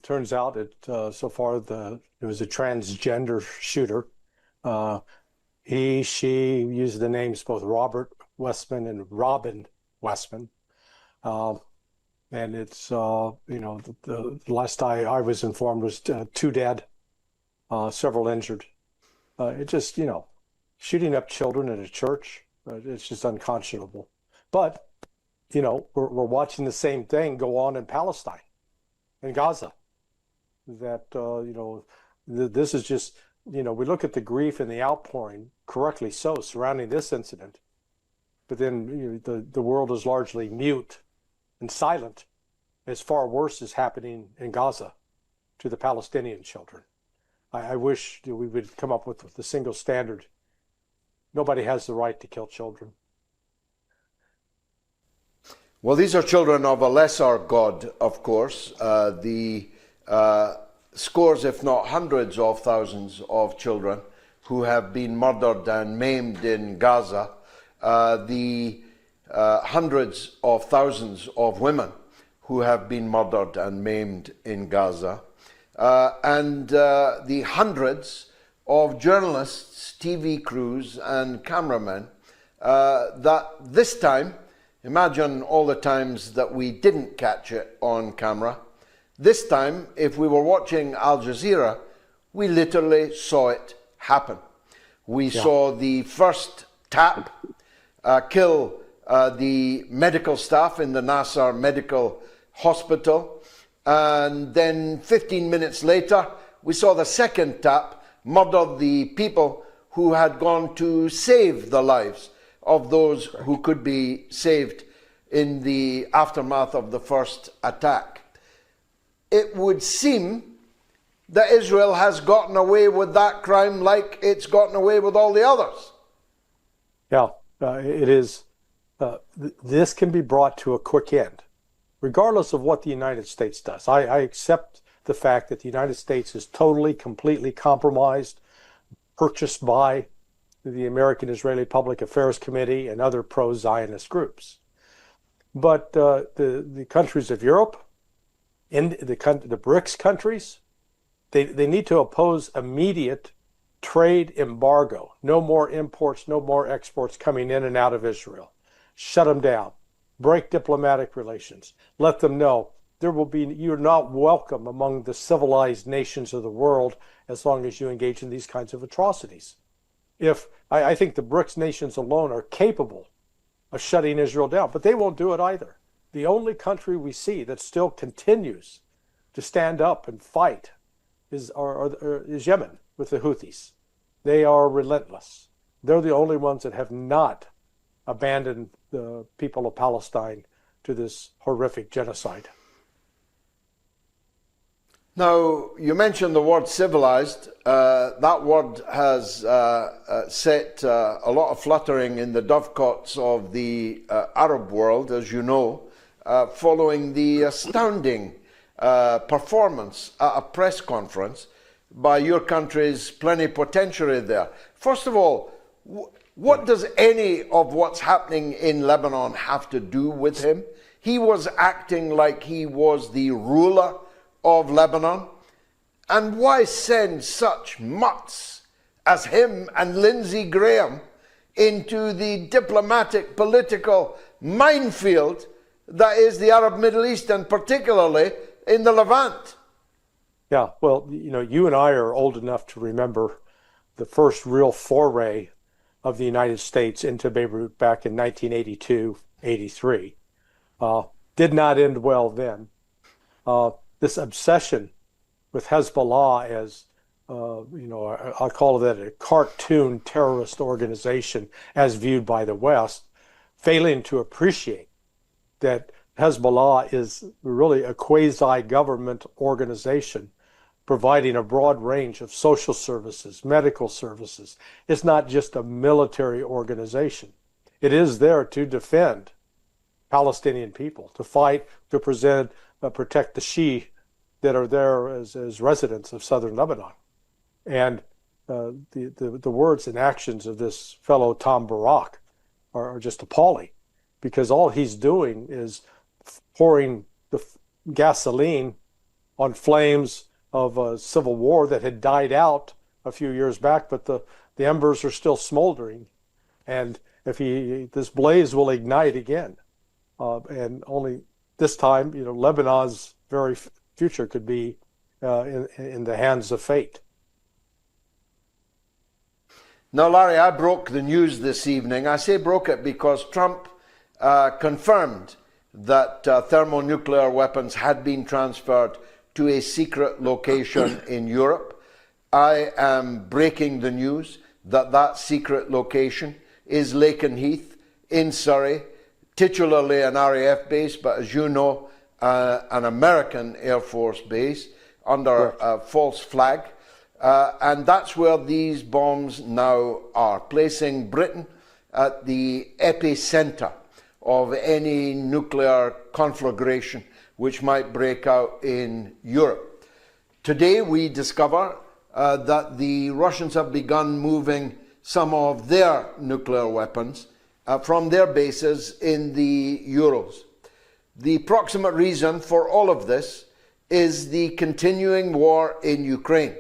turns out so far it was a transgender shooter. She used the names both Robert Westman and Robin Westman. And it's, the last I was informed was 2 dead, several injured. It just, shooting up children in a church, it's just unconscionable. But, we're watching the same thing go on in Palestine, in Gaza. That, this is just, we look at the grief and the outpouring, correctly so, surrounding this incident. But then the world is largely mute and silent as far worse is happening in Gaza to the Palestinian children. I wish that we would come up with a single standard. Nobody has the right to kill children. Well, these are children of a lesser God, of course. The scores, if not hundreds of thousands of children who have been murdered and maimed in Gaza, the hundreds of thousands of women who have been murdered and maimed in Gaza, and the hundreds of journalists, TV crews and cameramen that this time, imagine all the times that we didn't catch it on camera, this time, if we were watching Al Jazeera, we literally saw it happen. We saw the first tap kill the medical staff in the Nasser Medical Hospital, and then 15 minutes later, we saw the second tap murder the people who had gone to save the lives of those who could be saved in the aftermath of the first attack. It would seem that Israel has gotten away with that crime like it's gotten away with all the others. Yeah, it is. This can be brought to a quick end, regardless of what the United States does. I accept the fact that the United States is totally, completely compromised, purchased by the American-Israeli Public Affairs Committee and other pro-Zionist groups. But the countries of Europe, and the BRICS countries, they need to oppose immediate trade embargo. No more imports, no more exports coming in and out of Israel. Shut them down. Break diplomatic relations. Let them know you're not welcome among the civilized nations of the world as long as you engage in these kinds of atrocities. I think the BRICS nations alone are capable of shutting Israel down, but they won't do it either. The only country we see that still continues to stand up and fight is Yemen with the Houthis. They are relentless. They're the only ones that have not abandoned the people of Palestine to this horrific genocide. Now, you mentioned the word civilized. That word has set a lot of fluttering in the dovecots of the Arab world, as you know, following the astounding performance at a press conference by your country's plenipotentiary there. First of all, what does any of what's happening in Lebanon have to do with him? He was acting like he was the ruler of Lebanon. And why send such mutts as him and Lindsey Graham into the diplomatic, political minefield that is the Arab Middle East, and particularly in the Levant? Yeah, well, you and I are old enough to remember the first real foray of the United States into Beirut back in 1982, 83. Did not end well then. This obsession with Hezbollah as, I'll call that a cartoon terrorist organization as viewed by the West, failing to appreciate that Hezbollah is really a quasi-government organization providing a broad range of social services, medical services. It's not just a military organization. It is there to defend Palestinian people, to fight, to protect the Shia that are there as residents of southern Lebanon. And the words and actions of this fellow Tom Barak are just appalling, because all he's doing is pouring the gasoline on flames of a civil war that had died out a few years back, but the embers are still smoldering. And if this blaze will ignite again. And only this time, Lebanon's very future could be in the hands of fate. Now, Larry, I broke the news this evening. I say broke it because Trump confirmed that thermonuclear weapons had been transferred to a secret location in Europe. I am breaking the news that that secret location is Lakenheath in Surrey, titularly an RAF base, but as you know, an American Air Force base under a false flag. And that's where these bombs now are, placing Britain at the epicenter of any nuclear conflagration which might break out in Europe. Today we discover that the Russians have begun moving some of their nuclear weapons from their bases in the Urals. The proximate reason for all of this is the continuing war in Ukraine,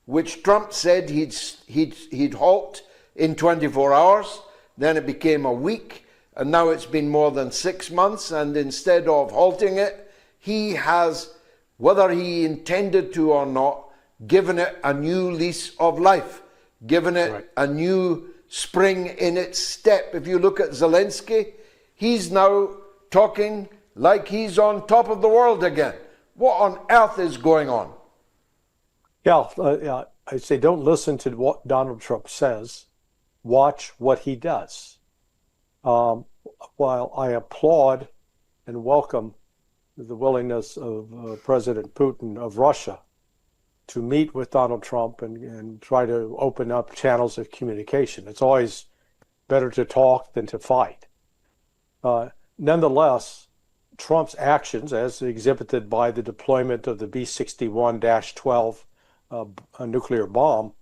which Trump said he'd halt in 24 hours, then it became a week, and now it's been more than 6 months, and instead of halting it, he has, whether he intended to or not, given it a new lease of life, given it a new spring in its step. If you look at Zelensky, he's now talking like he's on top of the world again. What on earth is going on? Yeah, I say don't listen to what Donald Trump says. Watch what he does. While I applaud and welcome the willingness of President Putin of Russia to meet with Donald Trump and try to open up channels of communication. It's always better to talk than to fight. Nonetheless, Trump's actions, as exhibited by the deployment of the B-61-12 nuclear bomb,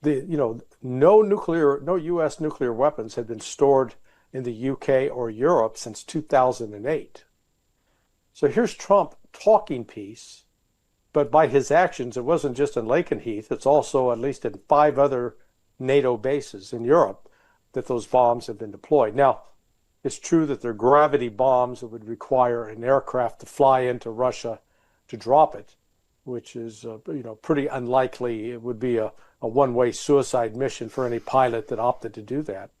no U.S. nuclear weapons had been stored in the U.K. or Europe since 2008. So here's Trump talking peace, but by his actions, it wasn't just in Lakenheath, it's also at least in 5 other NATO bases in Europe that those bombs have been deployed. Now, it's true that they're gravity bombs that would require an aircraft to fly into Russia to drop it, which is pretty unlikely. It would be a one-way suicide mission for any pilot that opted to do that.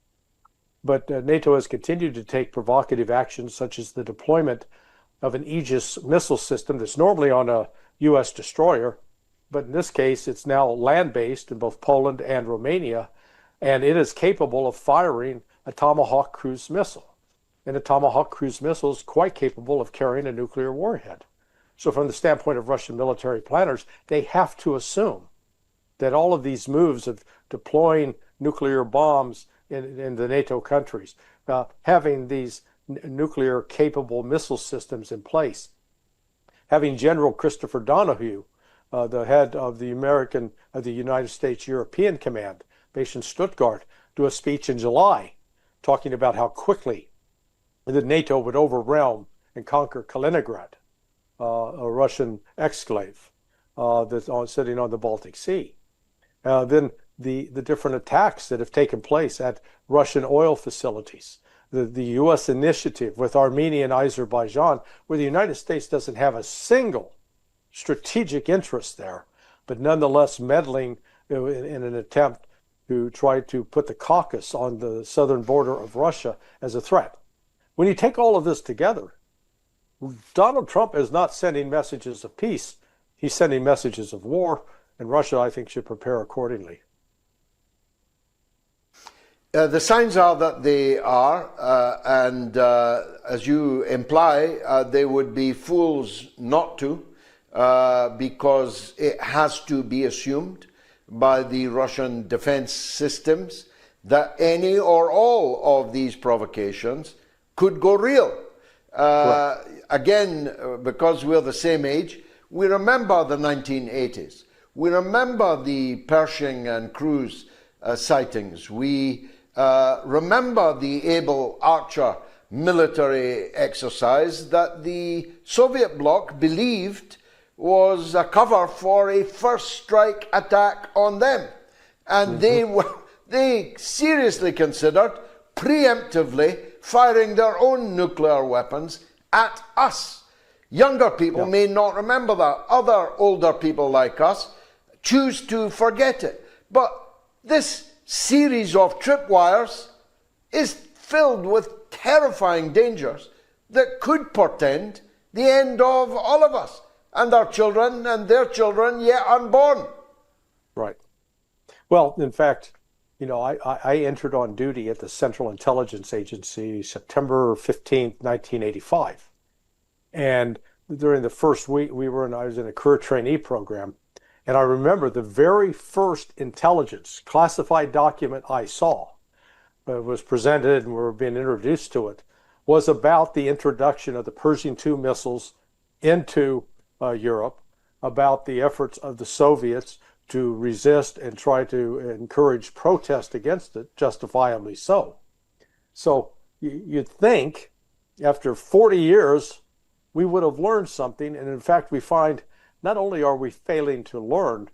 But NATO has continued to take provocative actions such as the deployment of an Aegis missile system that's normally on a U.S. destroyer, but in this case it's now land-based in both Poland and Romania, and it is capable of firing a Tomahawk cruise missile. And a Tomahawk cruise missile is quite capable of carrying a nuclear warhead. So from the standpoint of Russian military planners, they have to assume that all of these moves of deploying nuclear bombs in the NATO countries, having these nuclear capable missile systems in place, having General Christopher Donahue, the head of the United States European Command based in Stuttgart, do a speech in July talking about how quickly the NATO would overwhelm and conquer Kaliningrad, a Russian exclave that's sitting on the Baltic Sea. Then the different attacks that have taken place at Russian oil facilities, the U.S. initiative with Armenia and Azerbaijan, where the United States doesn't have a single strategic interest there, but nonetheless meddling in an attempt to try to put the Caucasus on the southern border of Russia as a threat. When you take all of this together, Donald Trump is not sending messages of peace. He's sending messages of war, and Russia, I think, should prepare accordingly. The signs are that they are, and as you imply, they would be fools not to, because it has to be assumed by the Russian defense systems that any or all of these provocations could go real. Again, because we're the same age, we remember the 1980s. We remember the Pershing and Cruz sightings. We remember the Able Archer military exercise that the Soviet bloc believed was a cover for a first strike attack on them. And they seriously considered preemptively firing their own nuclear weapons at us. Younger people may not remember that. Other older people like us choose to forget it. But this series of tripwires is filled with terrifying dangers that could portend the end of all of us and our children and their children yet unborn. Right. Well, in fact, you know, I entered on duty at the Central Intelligence Agency September 15th, 1985. And during the first week I was in a career trainee program. And I remember the very first intelligence classified document I saw was presented and we were being introduced to it was about the introduction of the Pershing II missiles into Europe, about the efforts of the Soviets to resist and try to encourage protest against it, justifiably so. So you'd think after 40 years, we would have learned something. And in fact, we find not only are we failing to learn,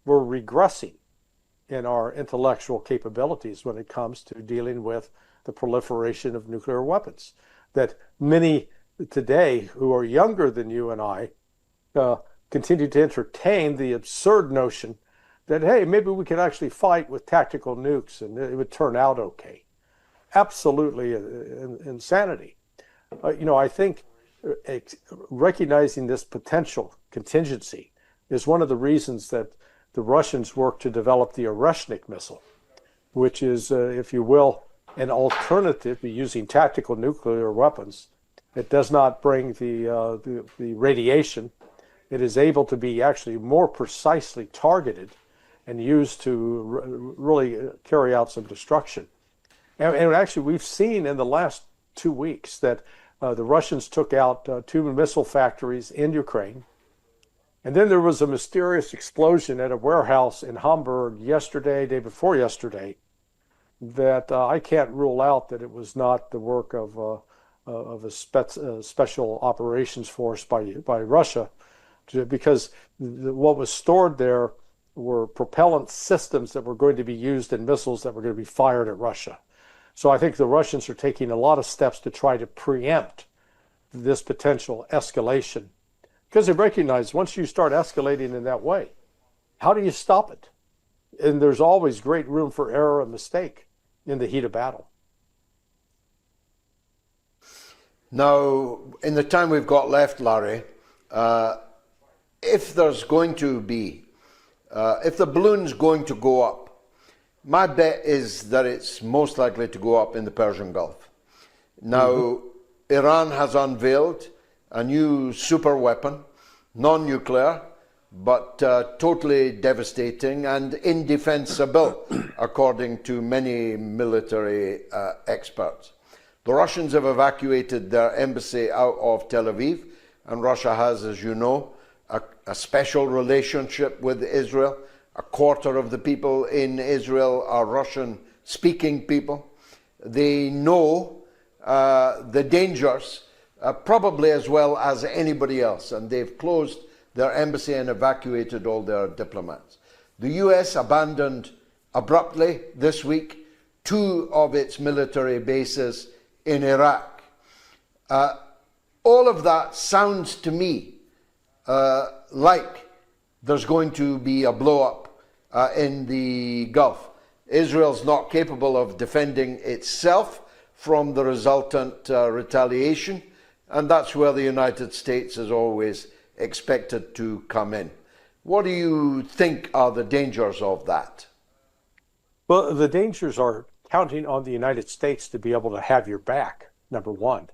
we're regressing in our intellectual capabilities when it comes to dealing with the proliferation of nuclear weapons. That many today who are younger than you and I continue to entertain the absurd notion that, hey, maybe we could actually fight with tactical nukes and it would turn out okay. Absolutely insanity. You know, I think recognizing this potential contingency is one of the reasons that the Russians worked to develop the Oreshnik missile, which is, if you will, an alternative to using tactical nuclear weapons. It does not bring the radiation. It is able to be actually more precisely targeted and used to really carry out some destruction. And actually, we've seen in the last 2 weeks that the Russians took out 2 missile factories in Ukraine. And then there was a mysterious explosion at a warehouse in Hamburg yesterday, day before yesterday, that I can't rule out that it was not the work of a special operations force by Russia, because what was stored there were propellant systems that were going to be used in missiles that were going to be fired at Russia. So I think the Russians are taking a lot of steps to try to preempt this potential escalation, because they recognize once you start escalating in that way, how do you stop it? And there's always great room for error and mistake in the heat of battle. Now, in the time we've got left, Larry, if there's going to be, if the balloon's going to go up, my bet is that it's most likely to go up in the Persian Gulf. Now, Iran has unveiled a new super weapon, non-nuclear, but totally devastating and indefensible, according to many military experts. The Russians have evacuated their embassy out of Tel Aviv, and Russia has, as you know, a special relationship with Israel. A quarter of the people in Israel are Russian-speaking people. They know the dangers, probably as well as anybody else, and they've closed their embassy and evacuated all their diplomats. The US abandoned abruptly this week 2 of its military bases in Iraq. All of that sounds to me like there's going to be a blow-up in the Gulf. Israel's not capable of defending itself from the resultant retaliation, and that's where the United States is always expected to come in. What do you think are the dangers of that? Well, the dangers are counting on the United States to be able to have your back, number one.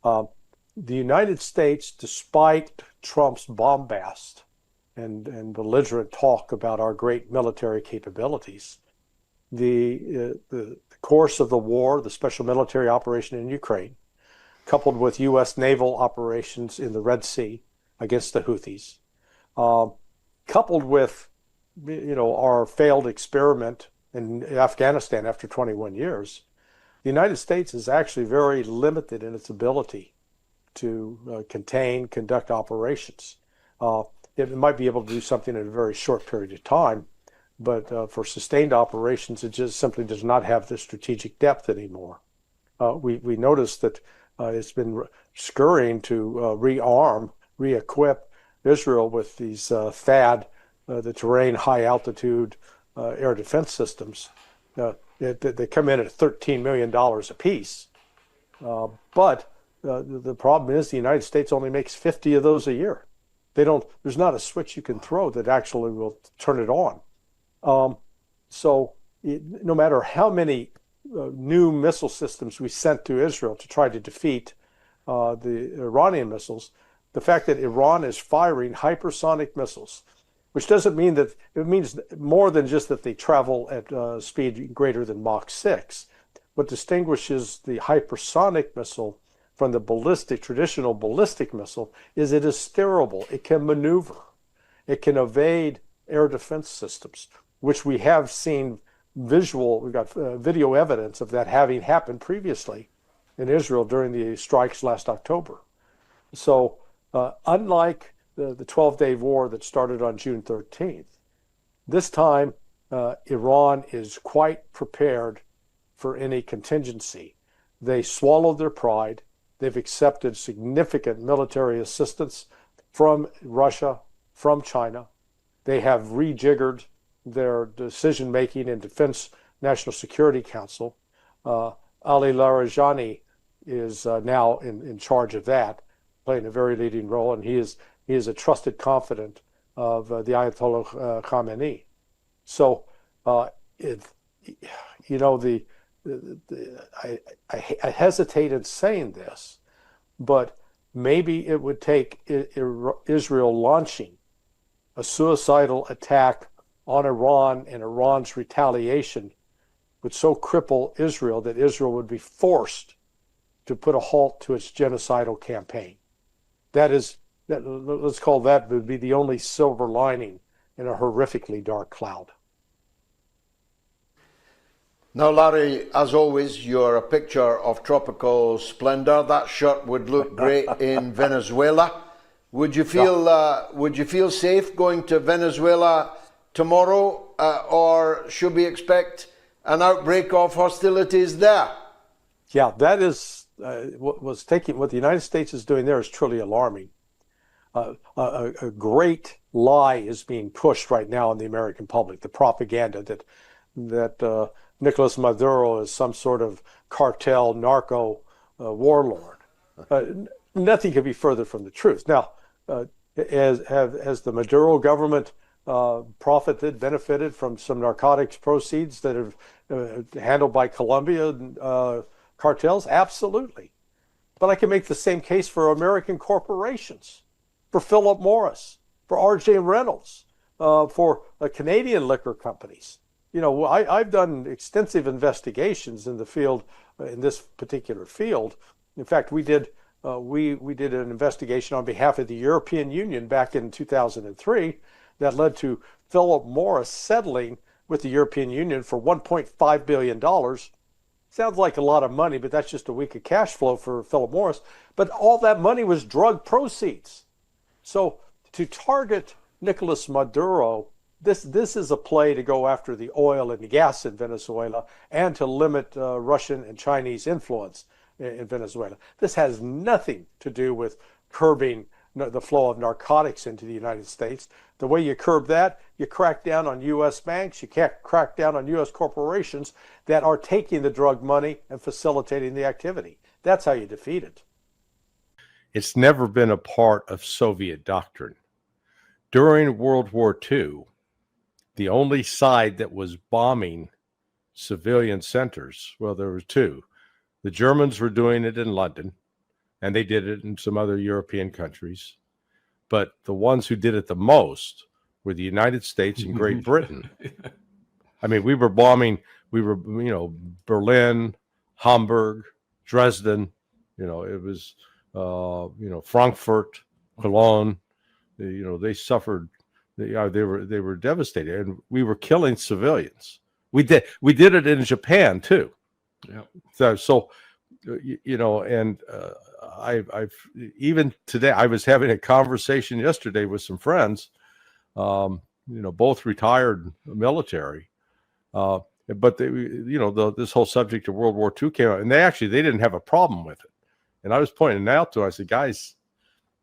The United States, despite Trump's bombast and belligerent talk about our great military capabilities, the course of the war, the special military operation in Ukraine, coupled with U.S. naval operations in the Red Sea against the Houthis, coupled with our failed experiment in Afghanistan after 21 years, the United States is actually very limited in its ability to conduct operations. It might be able to do something in a very short period of time, but for sustained operations, it just simply does not have the strategic depth anymore. We noticed that it's been scurrying to rearm, re-equip Israel with these THAAD, the terrain high altitude air defense systems. They come in at $13 million a piece. But the problem is the United States only makes 50 of those a year. There's not a switch you can throw that actually will turn it on. No matter how many new missile systems we sent to Israel to try to defeat the Iranian missiles, the fact that Iran is firing hypersonic missiles, which doesn't mean that, it means more than just that they travel at speed greater than Mach 6. What distinguishes the hypersonic missile from the traditional ballistic missile is it is steerable. It can maneuver. It can evade air defense systems, which we have seen we've got video evidence of that having happened previously in Israel during the strikes last October. So unlike the 12-day war that started on June 13th, this time Iran is quite prepared for any contingency. They swallowed their pride. They've accepted significant military assistance from Russia, from China. They have rejiggered their decision-making in Defense National Security Council. Ali Larijani is now in charge of that, playing a very leading role, and he is a trusted confidant of the Ayatollah Khamenei. So, I hesitate in saying this, but maybe it would take Israel launching a suicidal attack on Iran, and Iran's retaliation would so cripple Israel that Israel would be forced to put a halt to its genocidal campaign. Let's call that would be the only silver lining in a horrifically dark cloud. Now, Larry, as always, you're a picture of tropical splendor. That shirt would look great in Venezuela. Would you feel safe going to Venezuela tomorrow, or should we expect an outbreak of hostilities there? Yeah, that is what the United States is doing there is truly alarming. A great lie is being pushed right now in the American public, the propaganda that Nicolas Maduro is some sort of cartel narco warlord. Nothing could be further from the truth. Now, has the Maduro government benefited from some narcotics proceeds that are handled by Colombian cartels? Absolutely. But I can make the same case for American corporations, for Philip Morris, for R.J. Reynolds, for Canadian liquor companies. I've done extensive investigations in the field, in this particular field. In fact, we did an investigation on behalf of the European Union back in 2003 that led to Philip Morris settling with the European Union for $1.5 billion. Sounds like a lot of money, but that's just a week of cash flow for Philip Morris. But all that money was drug proceeds. So to target Nicolas Maduro, this is a play to go after the oil and the gas in Venezuela and to limit Russian and Chinese influence in Venezuela. This has nothing to do with curbing the flow of narcotics into the United States. The way you curb that, you crack down on U.S. banks, you can't crack down on U.S. corporations that are taking the drug money and facilitating the activity. That's how you defeat it. It's never been a part of Soviet doctrine. During World War II, the only side that was bombing civilian centers, well, there were two. The Germans were doing it in London, and they did it in some other European countries. But the ones who did it the most were the United States and Great Britain. I mean, we were bombing, Berlin, Hamburg, Dresden, it was, Frankfurt, Cologne, they suffered, they were devastated, and we were killing civilians. We did it in Japan too. Yeah. So and I've even today, I was having a conversation yesterday with some friends, both retired military, but they, this whole subject of World War II came out, and they didn't have a problem with it. And I was pointing it out to them. I said, guys,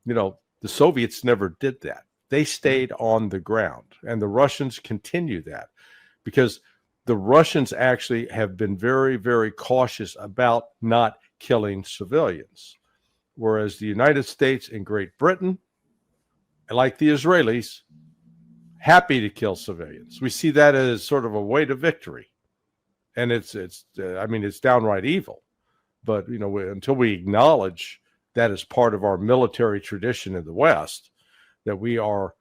the Soviets never did that. They stayed on the ground, and the Russians continue that because the Russians actually have been very, very cautious about not killing civilians, whereas the United States and Great Britain, like the Israelis, happy to kill civilians. We see that as sort of a way to victory, and it's downright evil. But until we acknowledge that as part of our military tradition in the West, that we're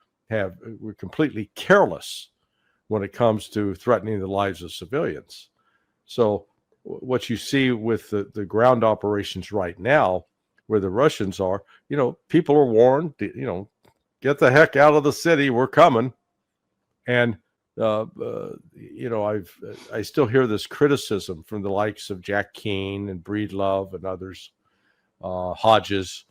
completely careless when it comes to threatening the lives of civilians. So what you see with the ground operations right now, where the Russians are, people are warned, get the heck out of the city, we're coming. And, I still hear this criticism from the likes of Jack Keane and Breedlove and others, Hodges,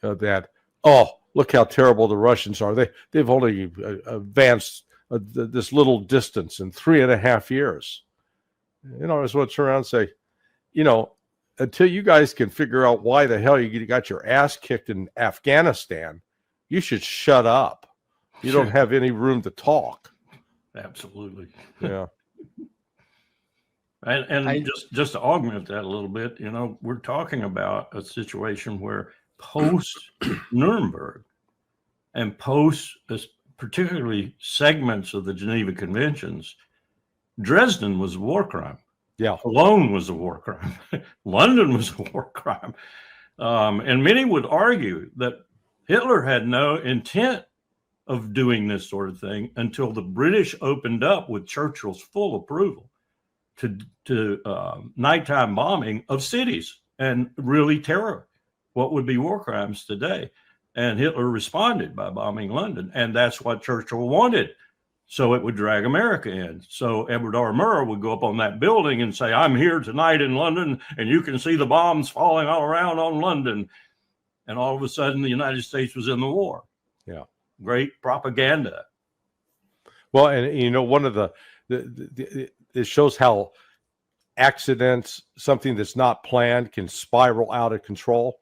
that, look how terrible the Russians are. They've only advanced this little distance in 3.5 years. I just want to turn around and say, until you guys can figure out why the hell you got your ass kicked in Afghanistan, you should shut up. You don't have any room to talk. Absolutely. Yeah. And just to augment that a little bit, we're talking about a situation where post Nuremberg and post, particularly segments of the Geneva Conventions, Dresden was a war crime. Yeah. Cologne was a war crime. London was a war crime. And many would argue that Hitler had no intent of doing this sort of thing until the British opened up with Churchill's full approval to nighttime bombing of cities and really terror, what would be war crimes today. And Hitler responded by bombing London. And that's what Churchill wanted. So it would drag America in. So Edward R. Murrow would go up on that building and say, I'm here tonight in London, and you can see the bombs falling all around on London. And all of a sudden, the United States was in the war. Yeah. Great propaganda. Well, and one of it shows how accidents, something that's not planned, can spiral out of control.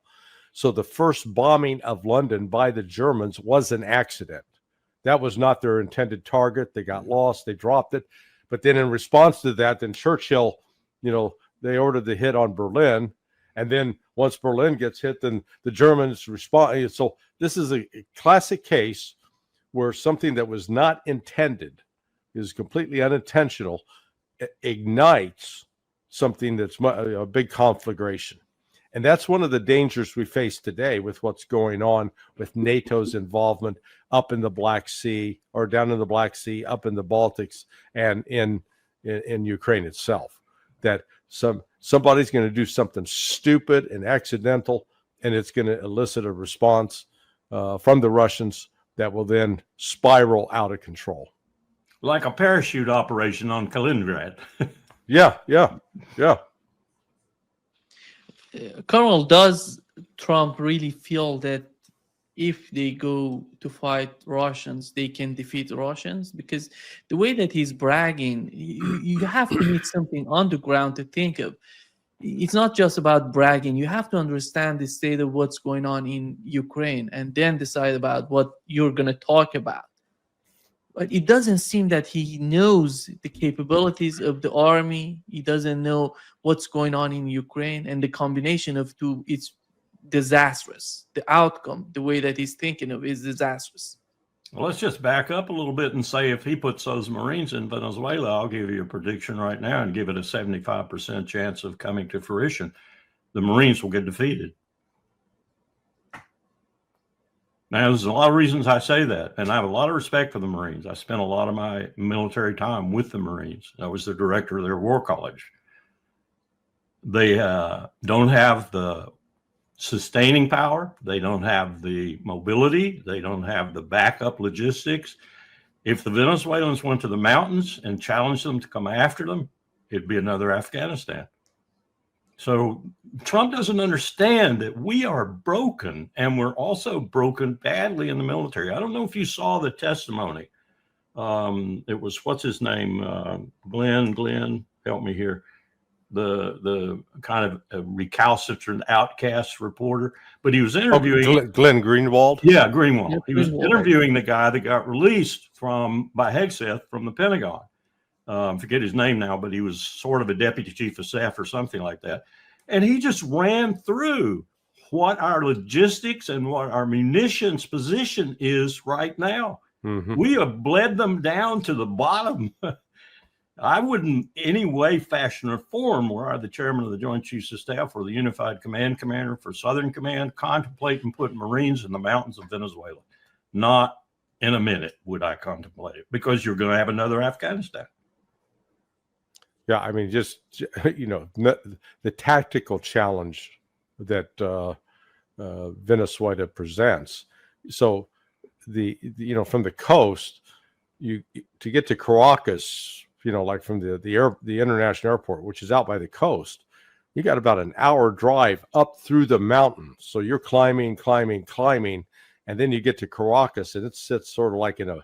So the first bombing of London by the Germans was an accident. That was not their intended target. They got lost. They dropped it. But then in response to that, then Churchill, they ordered the hit on Berlin. And then once Berlin gets hit, then the Germans respond. So this is a classic case where something that was not intended, is completely unintentional, ignites something that's a big conflagration. And that's one of the dangers we face today with what's going on with NATO's involvement up in the Black Sea, or down in the Black Sea, up in the Baltics, and in Ukraine itself. That somebody's going to do something stupid and accidental, and it's going to elicit a response from the Russians that will then spiral out of control. Like a parachute operation on Kaliningrad. Yeah. Colonel, does Trump really feel that if they go to fight Russians, they can defeat the Russians? Because the way that he's bragging, you have to need something on the ground to think of. It's not just about bragging. You have to understand the state of what's going on in Ukraine and then decide about what you're going to talk about. But it doesn't seem that he knows the capabilities of the army. He doesn't know what's going on in Ukraine, and the combination of two, it's disastrous. The outcome, the way that he's thinking of, is disastrous. Well, let's just back up a little bit and say if he puts those Marines in Venezuela, I'll give you a prediction right now and give it a 75% chance of coming to fruition. The Marines will get defeated. Now, there's a lot of reasons I say that, and I have a lot of respect for the Marines. I spent a lot of my military time with the Marines. I was the director of their war college. They don't have the sustaining power. They don't have the mobility. They don't have the backup logistics. If the Venezuelans went to the mountains and challenged them to come after them, it'd be another Afghanistan. So Trump doesn't understand that we are broken, and we're also broken badly in the military. I don't know if you saw the testimony. It was, what's his name? Glenn, help me here. The kind of a recalcitrant outcast reporter, but he was interviewing Glenn Greenwald. Yeah, Greenwald. Yeah, He was Greenwald. interviewing the guy that got released by Hegseth from the Pentagon. I forget his name now, but he was sort of a deputy chief of staff or something like that. And he just ran through what our logistics and what our munitions position is right now. Mm-hmm. We have bled them down to the bottom. I wouldn't any way, fashion, or form, were I the chairman of the Joint Chiefs of Staff or the Unified Command Commander for Southern Command, contemplate and put Marines in the mountains of Venezuela. Not in a minute would I contemplate it, because you're going to have another Afghanistan. Yeah, I mean, just, the tactical challenge that Venezuela presents. So from the coast, to get to Caracas, like from the international airport, which is out by the coast, you got about an hour drive up through the mountains. So you're climbing, and then you get to Caracas, and it sits sort of like in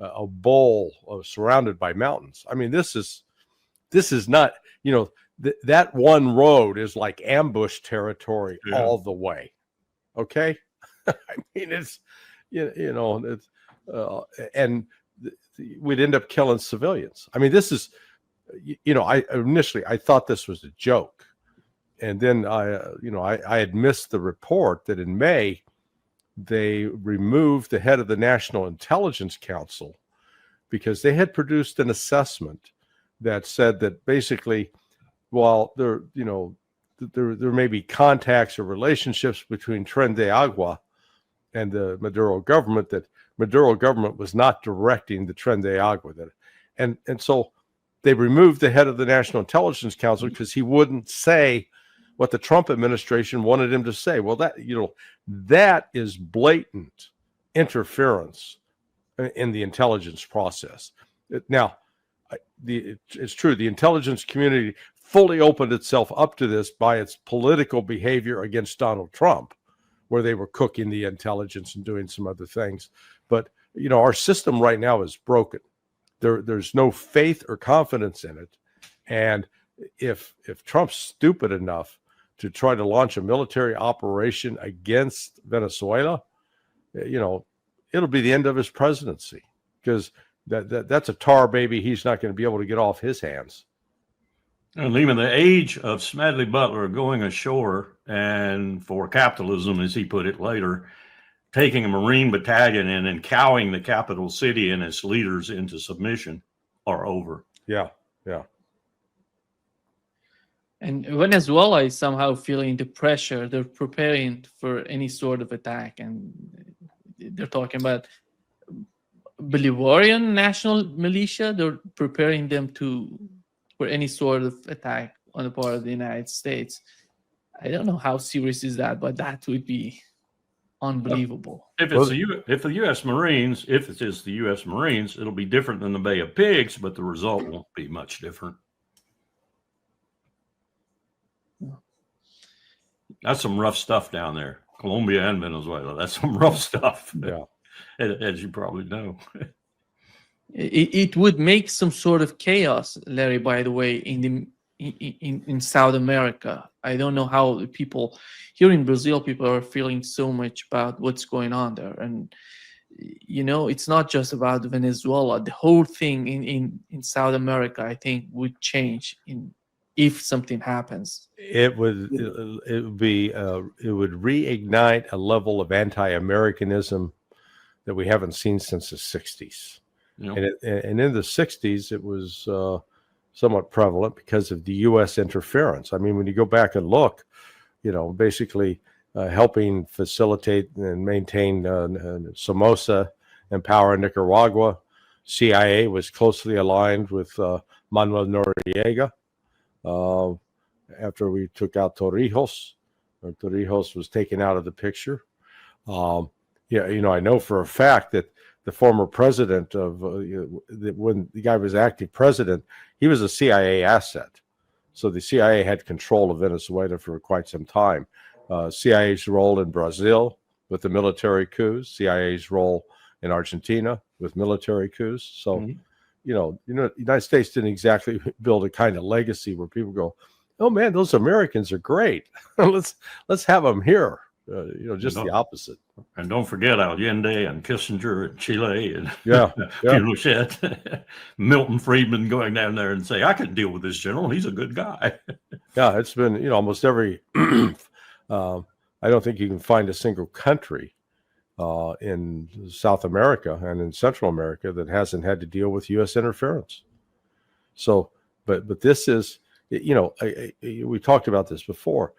a bowl surrounded by mountains. I mean, this is not, that one road is like ambush territory all the way. Okay. I mean, it's, and we'd end up killing civilians. I mean, this is, I initially thought this was a joke. And then I had missed the report that in May, they removed the head of the National Intelligence Council because they had produced an assessment that said that basically, while there may be contacts or relationships between Tren de Agua and the Maduro government, that Maduro government was not directing the Tren de Agua. And so they removed the head of the National Intelligence Council because he wouldn't say what the Trump administration wanted him to say. Well, that is blatant interference in the intelligence process. Now, it's true, the intelligence community fully opened itself up to this by its political behavior against Donald Trump, where they were cooking the intelligence and doing some other things. But, our system right now is broken. There's no faith or confidence in it. And if Trump's stupid enough to try to launch a military operation against Venezuela, it'll be the end of his presidency, because that's a tar baby he's not going to be able to get off his hands. And Lehman, the age of Smedley Butler going ashore and, for capitalism, as he put it later, taking a Marine battalion in and cowing the capital city and its leaders into submission are over. Yeah. And Venezuela is somehow feeling the pressure. They're preparing for any sort of attack. And they're talking about Bolivarian national militia. They're preparing them for any sort of attack on the part of the United States. I don't know how serious is that, but that would be unbelievable. If it is the U.S. Marines, it'll be different than the Bay of Pigs, but the result won't be much different. That's some rough stuff down there. Colombia and Venezuela. That's some rough stuff. Yeah. As you probably know. It would make some sort of chaos, Larry, by the way, in South America. I don't know how the people here in Brazil, people are feeling so much about what's going on there. And, it's not just about Venezuela. The whole thing in South America, I think, would change if something happens. It would reignite a level of anti-Americanism that we haven't seen since the 60s. Yep. And in the 60s, it was somewhat prevalent because of the U.S. interference. I mean, when you go back and look, basically helping facilitate and maintain Somoza and power in Nicaragua. CIA was closely aligned with Manuel Noriega. After we took out Torrijos was taken out of the picture. I know for a fact that the former president when the guy was active president, he was a CIA asset. So the CIA had control of Venezuela for quite some time. CIA's role in Brazil with the military coups, CIA's role in Argentina with military coups. So, the United States didn't exactly build a kind of legacy where people go, "Oh man, those Americans are great. let's have them here." Just the opposite. And don't forget Allende and Kissinger and Chile and Pinochet, Milton Friedman going down there and say, "I can deal with this general. He's a good guy." Yeah, it's been almost every. I don't think you can find a single country in South America and in Central America that hasn't had to deal with U.S. interference. So, but this is, we talked about this before.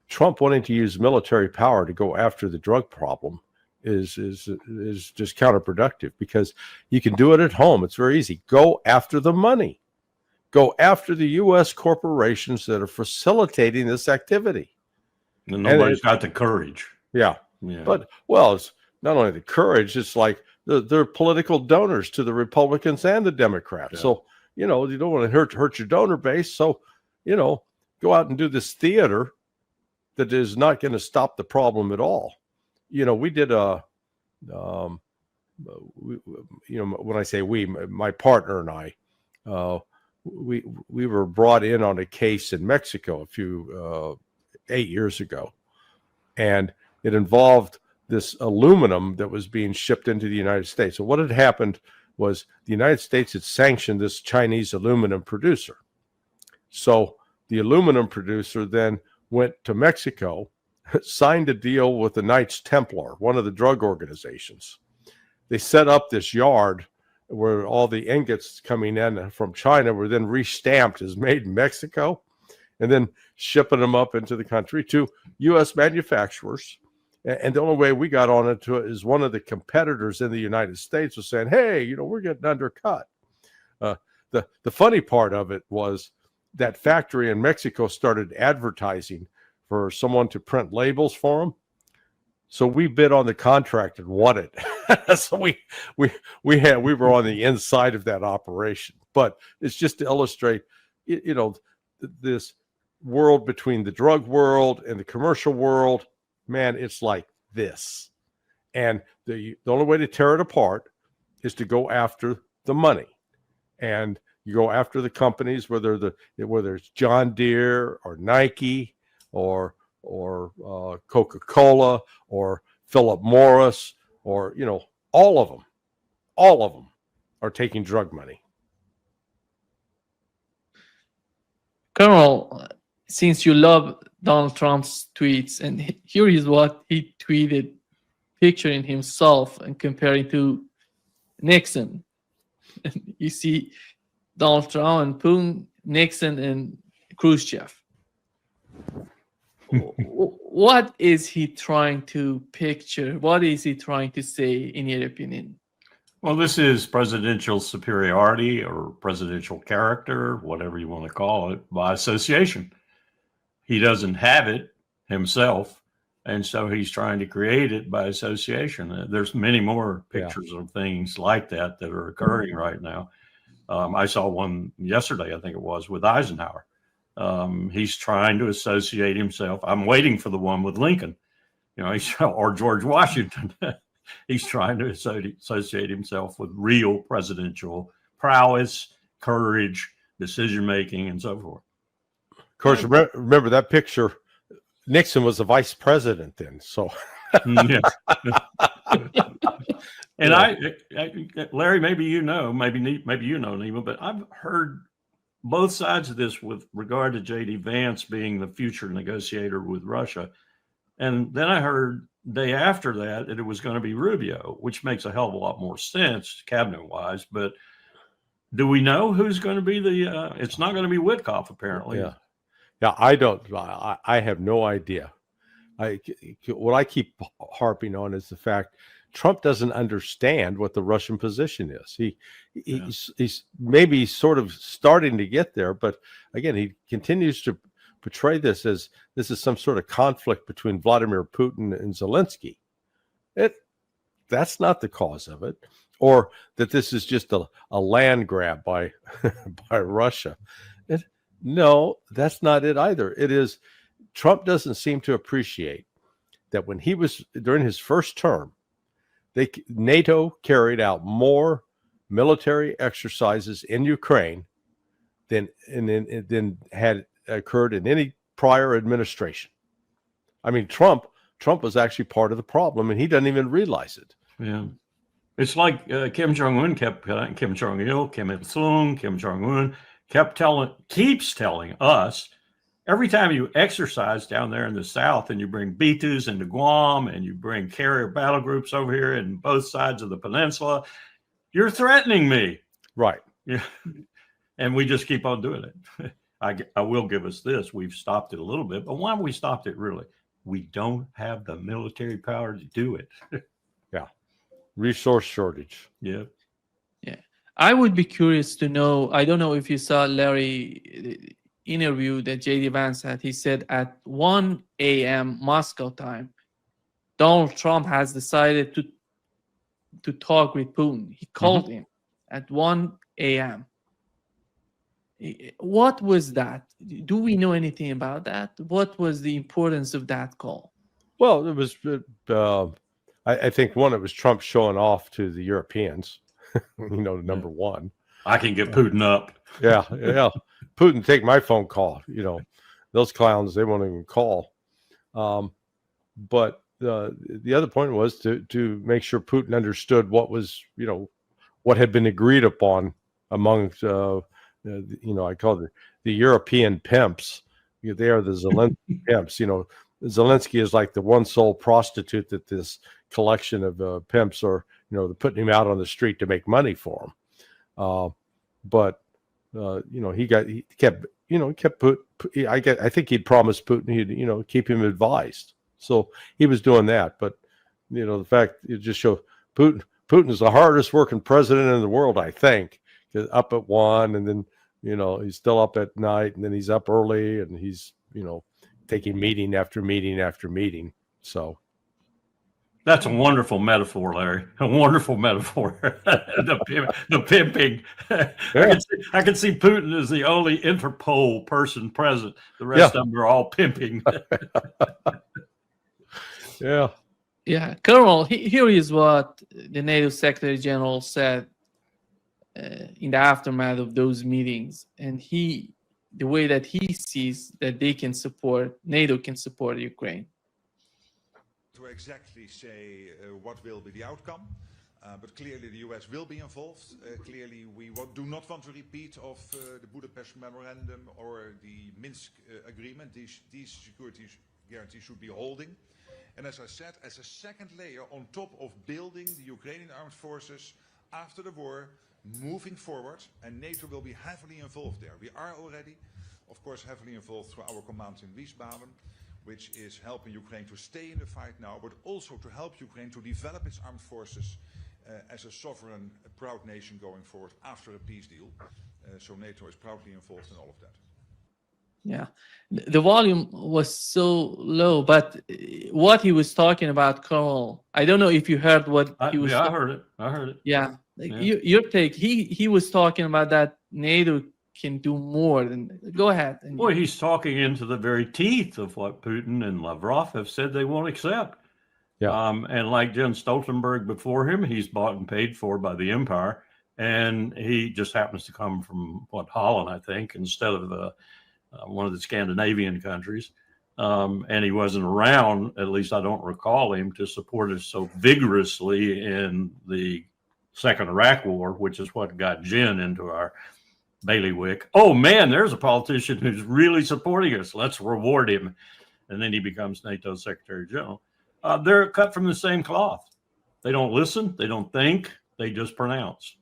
Trump wanting to use military power to go after the drug problem is just counterproductive, because you can do it at home. It's very easy. Go after the money. Go after the U.S. corporations that are facilitating this activity. And nobody's got the courage. Yeah. But, it's not only the courage, it's like they're political donors to the Republicans and the Democrats. Yeah. So, you don't want to hurt your donor base. So, go out and do this theater that is not going to stop the problem at all. We did when I say we, my partner and I, we were brought in on a case in Mexico 8 years ago, and it involved this aluminum that was being shipped into the United States. So what had happened was the United States had sanctioned this Chinese aluminum producer. So the aluminum producer then went to Mexico, signed a deal with the Knights Templar, one of the drug organizations. They set up this yard where all the ingots coming in from China were then re-stamped as made in Mexico, and then shipping them up into the country to U.S. manufacturers. And the only way we got on it is one of the competitors in the United States was saying, "Hey, we're getting undercut." The funny part of it was that factory in Mexico started advertising for someone to print labels for them. So we bid on the contract and won it. So we were on the inside of that operation. But it's just to illustrate, this world between the drug world and the commercial world. Man, it's like this. And the only way to tear it apart is to go after the money. And you go after the companies, whether it's John Deere or Nike or Coca-Cola or Philip Morris, or all of them are taking drug money. Colonel, since you love Donald Trump's tweets, and here is what he tweeted, picturing himself and comparing to Nixon. And you see Donald Trump and Putin, Nixon and Khrushchev. What is he trying to picture? What is he trying to say, in your opinion? Well, this is presidential superiority or presidential character, whatever you want to call it, by association. He doesn't have it himself, and so he's trying to create it by association. There's many more pictures of things like that are occurring right now. I saw one yesterday, I think it was, with Eisenhower. He's trying to associate himself. I'm waiting for the one with Lincoln, or George Washington. He's trying to associate himself with real presidential prowess, courage, decision-making, and so forth. Of course, remember that picture, Nixon was the vice president then, so. Yeah. And I, Larry, maybe you know, maybe you know, Nima, but I've heard both sides of this with regard to J.D. Vance being the future negotiator with Russia. And then I heard day after that it was going to be Rubio, which makes a hell of a lot more sense cabinet-wise. But do we know who's going to be it's not going to be Witkoff, apparently. Yeah, I have no idea. What I keep harping on is the fact Trump doesn't understand what the Russian position is. He's maybe sort of starting to get there, but again, he continues to portray this as this is some sort of conflict between Vladimir Putin and Zelensky. That's not the cause of it, or that this is just a land grab by Russia. No, that's not it either. It is Trump doesn't seem to appreciate that when he was during his first term, NATO carried out more military exercises in Ukraine than had occurred in any prior administration. I mean, Trump was actually part of the problem, and he doesn't even realize it. Yeah. It's like Kim Jong-un Kim Jong-il, Kim Il-sung, Kim Jong-un keeps telling us, every time you exercise down there in the South and you bring B-2s into Guam and you bring carrier battle groups over here in both sides of the peninsula, you're threatening me. Right. Yeah. And we just keep on doing it. I will give us this. We've stopped it a little bit, but why have we stopped it really? We don't have the military power to do it. Yeah. Resource shortage. Yeah. Yeah. I would be curious to know, I don't know if you saw Larry interview that J.D. Vance had. He said at 1 a.m. Moscow time, Donald Trump has decided to talk with Putin. He called him at 1 a.m. What was that? Do we know anything about that? What was the importance of that call? Well, it was, I think, one, it was Trump showing off to the Europeans, number one. I can get Putin up. Yeah. Putin, take my phone call. Those clowns, they won't even call. But the other point was to make sure Putin understood what was, what had been agreed upon among, I call it the European pimps. They are the Zelensky pimps. Zelensky is like the one sole prostitute that this collection of pimps are, putting him out on the street to make money for him. He kept I think he'd promised Putin he'd, keep him advised. So he was doing that. But, the fact it just shows Putin is the hardest working president in the world, I think. Up at 1, and then, he's still up at night, and then he's up early, and he's, taking meeting after meeting after meeting. So that's a wonderful metaphor, Larry. A wonderful metaphor. the pimping. Yeah. I can see Putin as the only Interpol person present. The rest of them are all pimping. Yeah. Yeah. Colonel, here is what the NATO Secretary General said in the aftermath of those meetings. And the way that he sees that NATO can support Ukraine. To exactly say what will be the outcome, but clearly the US will be involved. Clearly we do not want to repeat of the Budapest Memorandum or the Minsk agreement. These security guarantees should be holding. And as I said, as a second layer on top of building the Ukrainian armed forces after the war, moving forward, and NATO will be heavily involved there. We are already, of course, heavily involved through our command in Wiesbaden, which is helping Ukraine to stay in the fight now, but also to help Ukraine to develop its armed forces as a sovereign, proud nation going forward after a peace deal. So NATO is proudly involved in all of that. Yeah, the volume was so low, but what he was talking about, Colonel, I don't know if you heard what he was. Yeah, I heard it. Yeah, your take. He was talking about that NATO can do more than. Go ahead. Boy, he's talking into the very teeth of what Putin and Lavrov have said they won't accept. Yeah. And like Jens Stoltenberg before him, he's bought and paid for by the empire, and he just happens to come from Holland, I think, instead of one of the Scandinavian countries. And he wasn't around, at least I don't recall him, to support us so vigorously in the Second Iraq War, which is what got Jen into our bailiwick. Oh man, there's a politician who's really supporting us. Let's reward him. And then he becomes NATO Secretary General. They're cut from the same cloth. They don't listen. They don't think. They just pronounce.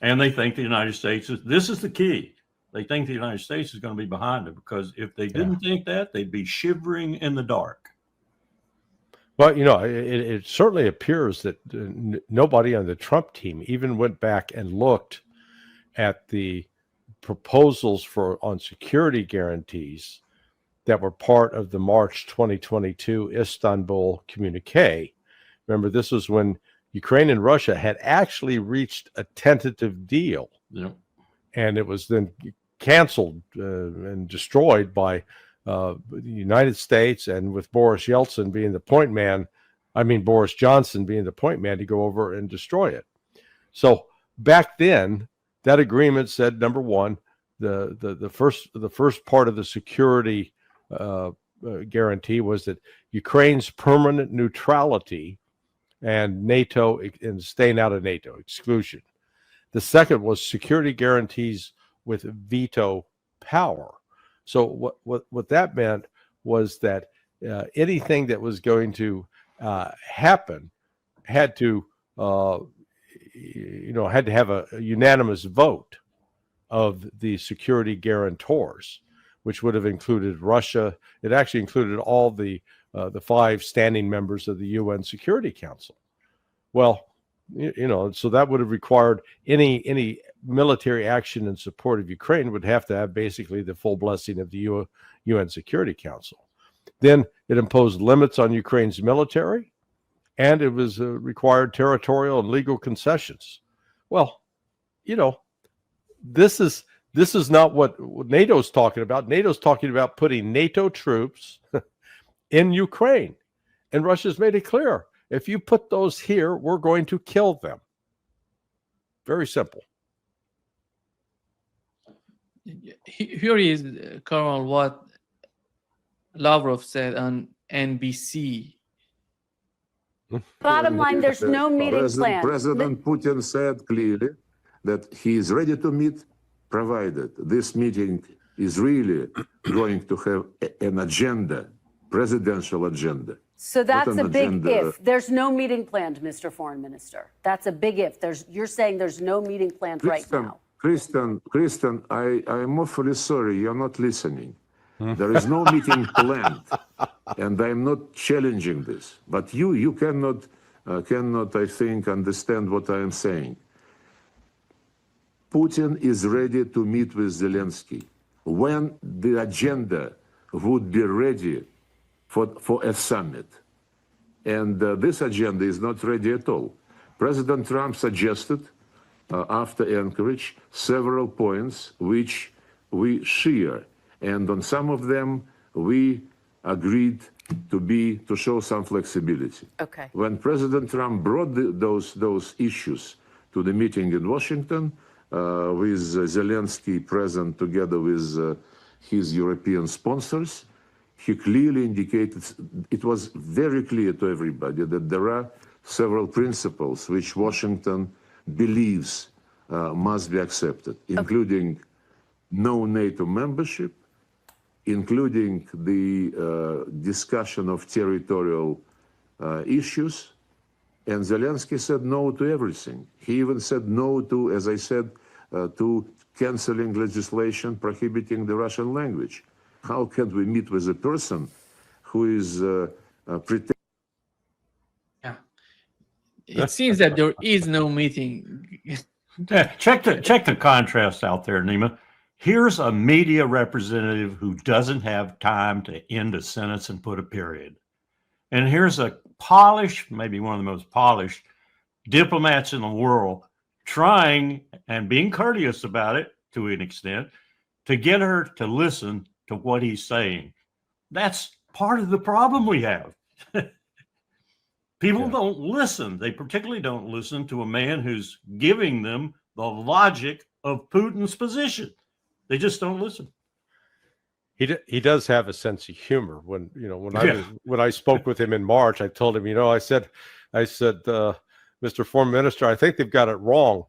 And they think the United States this is the key. They think the United States is going to be behind them, because if they didn't think that, they'd be shivering in the dark. Well, it certainly appears that nobody on the Trump team even went back and looked at the proposals on security guarantees that were part of the March 2022 Istanbul communique. Remember, this was when Ukraine and Russia had actually reached a tentative deal. Yeah. And it was then canceled and destroyed by the United States, and with Boris Yeltsin being the point man, Boris Johnson being the point man to go over and destroy it. So back then, that agreement said, number one, the first part of the security guarantee was that Ukraine's permanent neutrality and NATO and staying out of NATO exclusion. The second was security guarantees with veto power. So what that meant was that anything that was going to happen had to have a unanimous vote of the security guarantors, which would have included Russia. It actually included all the 5 standing members of the UN Security Council. Well, so that would have required any military action in support of Ukraine would have to have basically the full blessing of the UN Security Council. Then it imposed limits on Ukraine's military, and it was required territorial and legal concessions. Well, this is not what NATO's talking about. NATO's talking about putting NATO troops in Ukraine, and Russia's made it clear: if you put those here, we're going to kill them. Very simple. Here is, Colonel, what Lavrov said on NBC. Bottom line, there's no meeting planned. President Putin said clearly that he is ready to meet, provided this meeting is really going to have an agenda, presidential agenda. So that's a big agenda. if. There's no meeting planned, Mr. Foreign Minister. That's a big if. You're saying there's no meeting planned right now. Christian, I am awfully sorry, you're not listening. There is no meeting planned, and I'm not challenging this. But you cannot, I think, understand what I am saying. Putin is ready to meet with Zelensky when the agenda would be ready for a summit. And this agenda is not ready at all. President Trump suggested, after Anchorage, several points which we share. And on some of them, we agreed to show some flexibility. Okay. When President Trump brought those issues to the meeting in Washington, with Zelensky present together with his European sponsors, he clearly indicated, it was very clear to everybody that there are several principles which Washington believes must be accepted, including no NATO membership, including the discussion of territorial issues. And Zelensky said no to everything. He even said no to, as I said, to canceling legislation prohibiting the Russian language. How can we meet with a person who is pretending? Yeah. It seems that there is no meeting. Check the contrast out there, Nima. Here's a media representative who doesn't have time to end a sentence and put a period. And here's a polished, maybe one of the most polished diplomats in the world, trying and being courteous about it to an extent to get her to listen to what he's saying. That's part of the problem we have. People don't listen. They particularly don't listen to a man who's giving them the logic of Putin's position. They just don't listen. He does have a sense of humor. When I spoke with him in March, I told him, I said, Mr. Foreign Minister, I think they've got it wrong.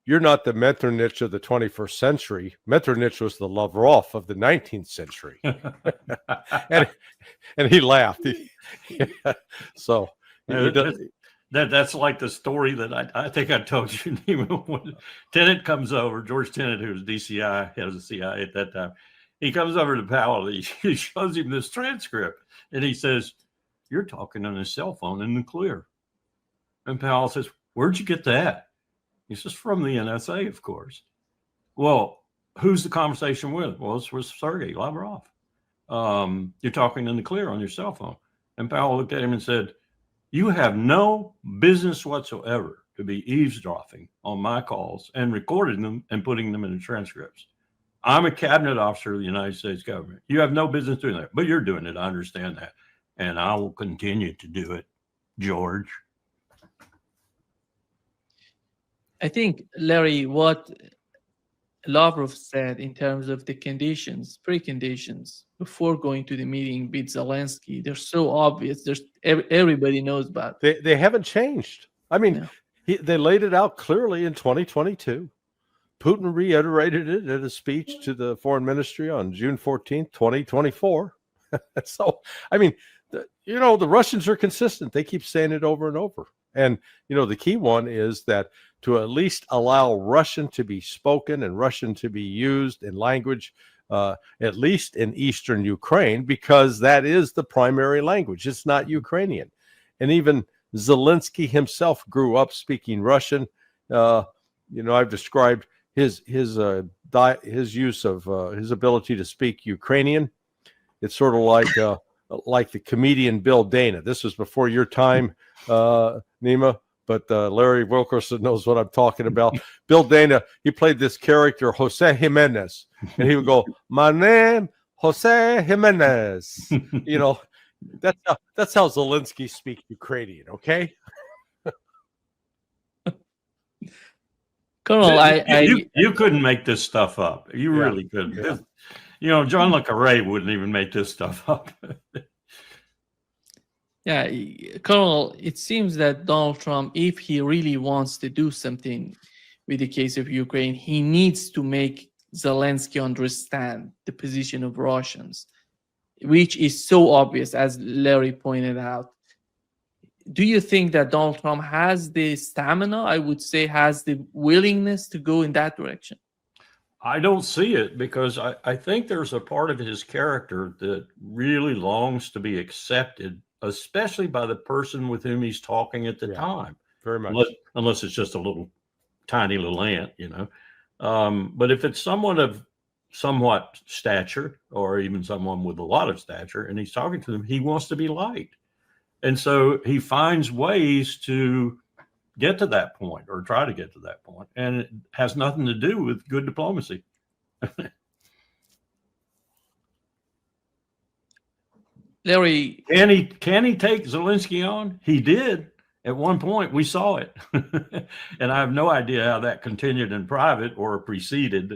You're not the Metternich of the 21st century. Metternich was the Lavrov of the 19th century. and he laughed. So that's like the story that I think I told you. When Tenet comes over, George Tenet, who was DCI, head of the CIA at that time, he comes over to Powell. He shows him this transcript, and he says, "You're talking on a cell phone in the clear." And Powell says, "Where'd you get that?" He says, "From the NSA, of course." Well, who's the conversation with? Well, it's with Sergei Lavrov. You're talking in the clear on your cell phone. And Powell looked at him and said, "You have no business whatsoever to be eavesdropping on my calls and recording them and putting them in the transcripts. I'm a cabinet officer of the United States government. You have no business doing that, but you're doing it. I understand that. And I will continue to do it, George. I think, Larry, what Lavrov said in terms of the conditions, preconditions, before going to the meeting with Zelensky, they're so obvious. Everybody knows about it. They haven't changed. I mean, No. they laid it out clearly in 2022. Putin reiterated it at a speech to the foreign ministry on June 14th, 2024. So, I mean, the Russians are consistent. They keep saying it over and over. And, the key one is that to at least allow Russian to be spoken and Russian to be used in language, at least in Eastern Ukraine, because that is the primary language. It's not Ukrainian. And even Zelensky himself grew up speaking Russian. I've described his use of his ability to speak Ukrainian. It's sort of like the comedian Bill Dana. This was before your time, Nima, but Larry Wilkerson knows what I'm talking about. Bill Dana, he played this character, Jose Jimenez, and he would go, "My name, Jose Jimenez." That's how Zelensky speaks Ukrainian. Okay. Colonel, you couldn't make this stuff up. You really couldn't. Yeah. John le Carré wouldn't even make this stuff up. Yeah, Colonel, it seems that Donald Trump, if he really wants to do something with the case of Ukraine, he needs to make Zelensky understand the position of Russians, which is so obvious, as Larry pointed out. Do you think that Donald Trump has the stamina, I would say, has the willingness to go in that direction? I don't see it, because I think there's a part of his character that really longs to be accepted, especially by the person with whom he's talking at the time. Very much. Unless it's just a tiny little ant, But if it's someone of somewhat stature, or even someone with a lot of stature, and he's talking to them, he wants to be liked. And so he finds ways to get to that point, or try to get to that point. And it has nothing to do with good diplomacy. Larry, can he take Zelensky on? He did at one point. We saw it. And I have no idea how that continued in private or preceded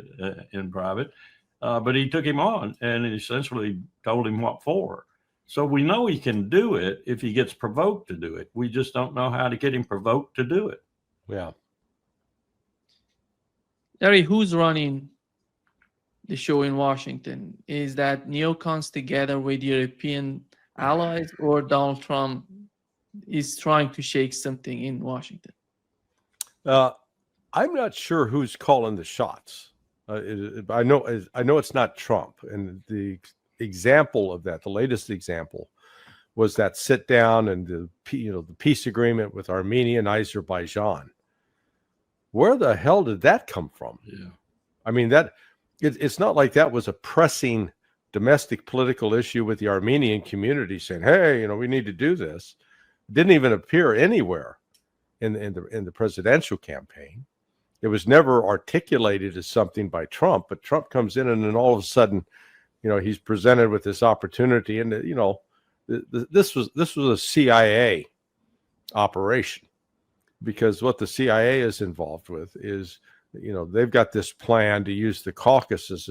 in private. But he took him on and essentially told him what for. So we know he can do it if he gets provoked to do it. We just don't know how to get him provoked to do it. Yeah. Larry, who's running the show in Washington? Is that neocons together with European allies, or Donald Trump is trying to shake something in Washington? I'm not sure who's calling the shots. I know it's not Trump. And the example of that, the latest example, was that sit down and the peace agreement with Armenia and Azerbaijan. Where the hell did that come from? Yeah. I mean, it's not like that was a pressing domestic political issue with the Armenian community saying, "Hey, we need to do this." It didn't even appear anywhere in the presidential campaign. It was never articulated as something by Trump, but Trump comes in and then all of a sudden, he's presented with this opportunity, and this was a CIA operation, because what the CIA is involved with is, they've got this plan to use the Caucasus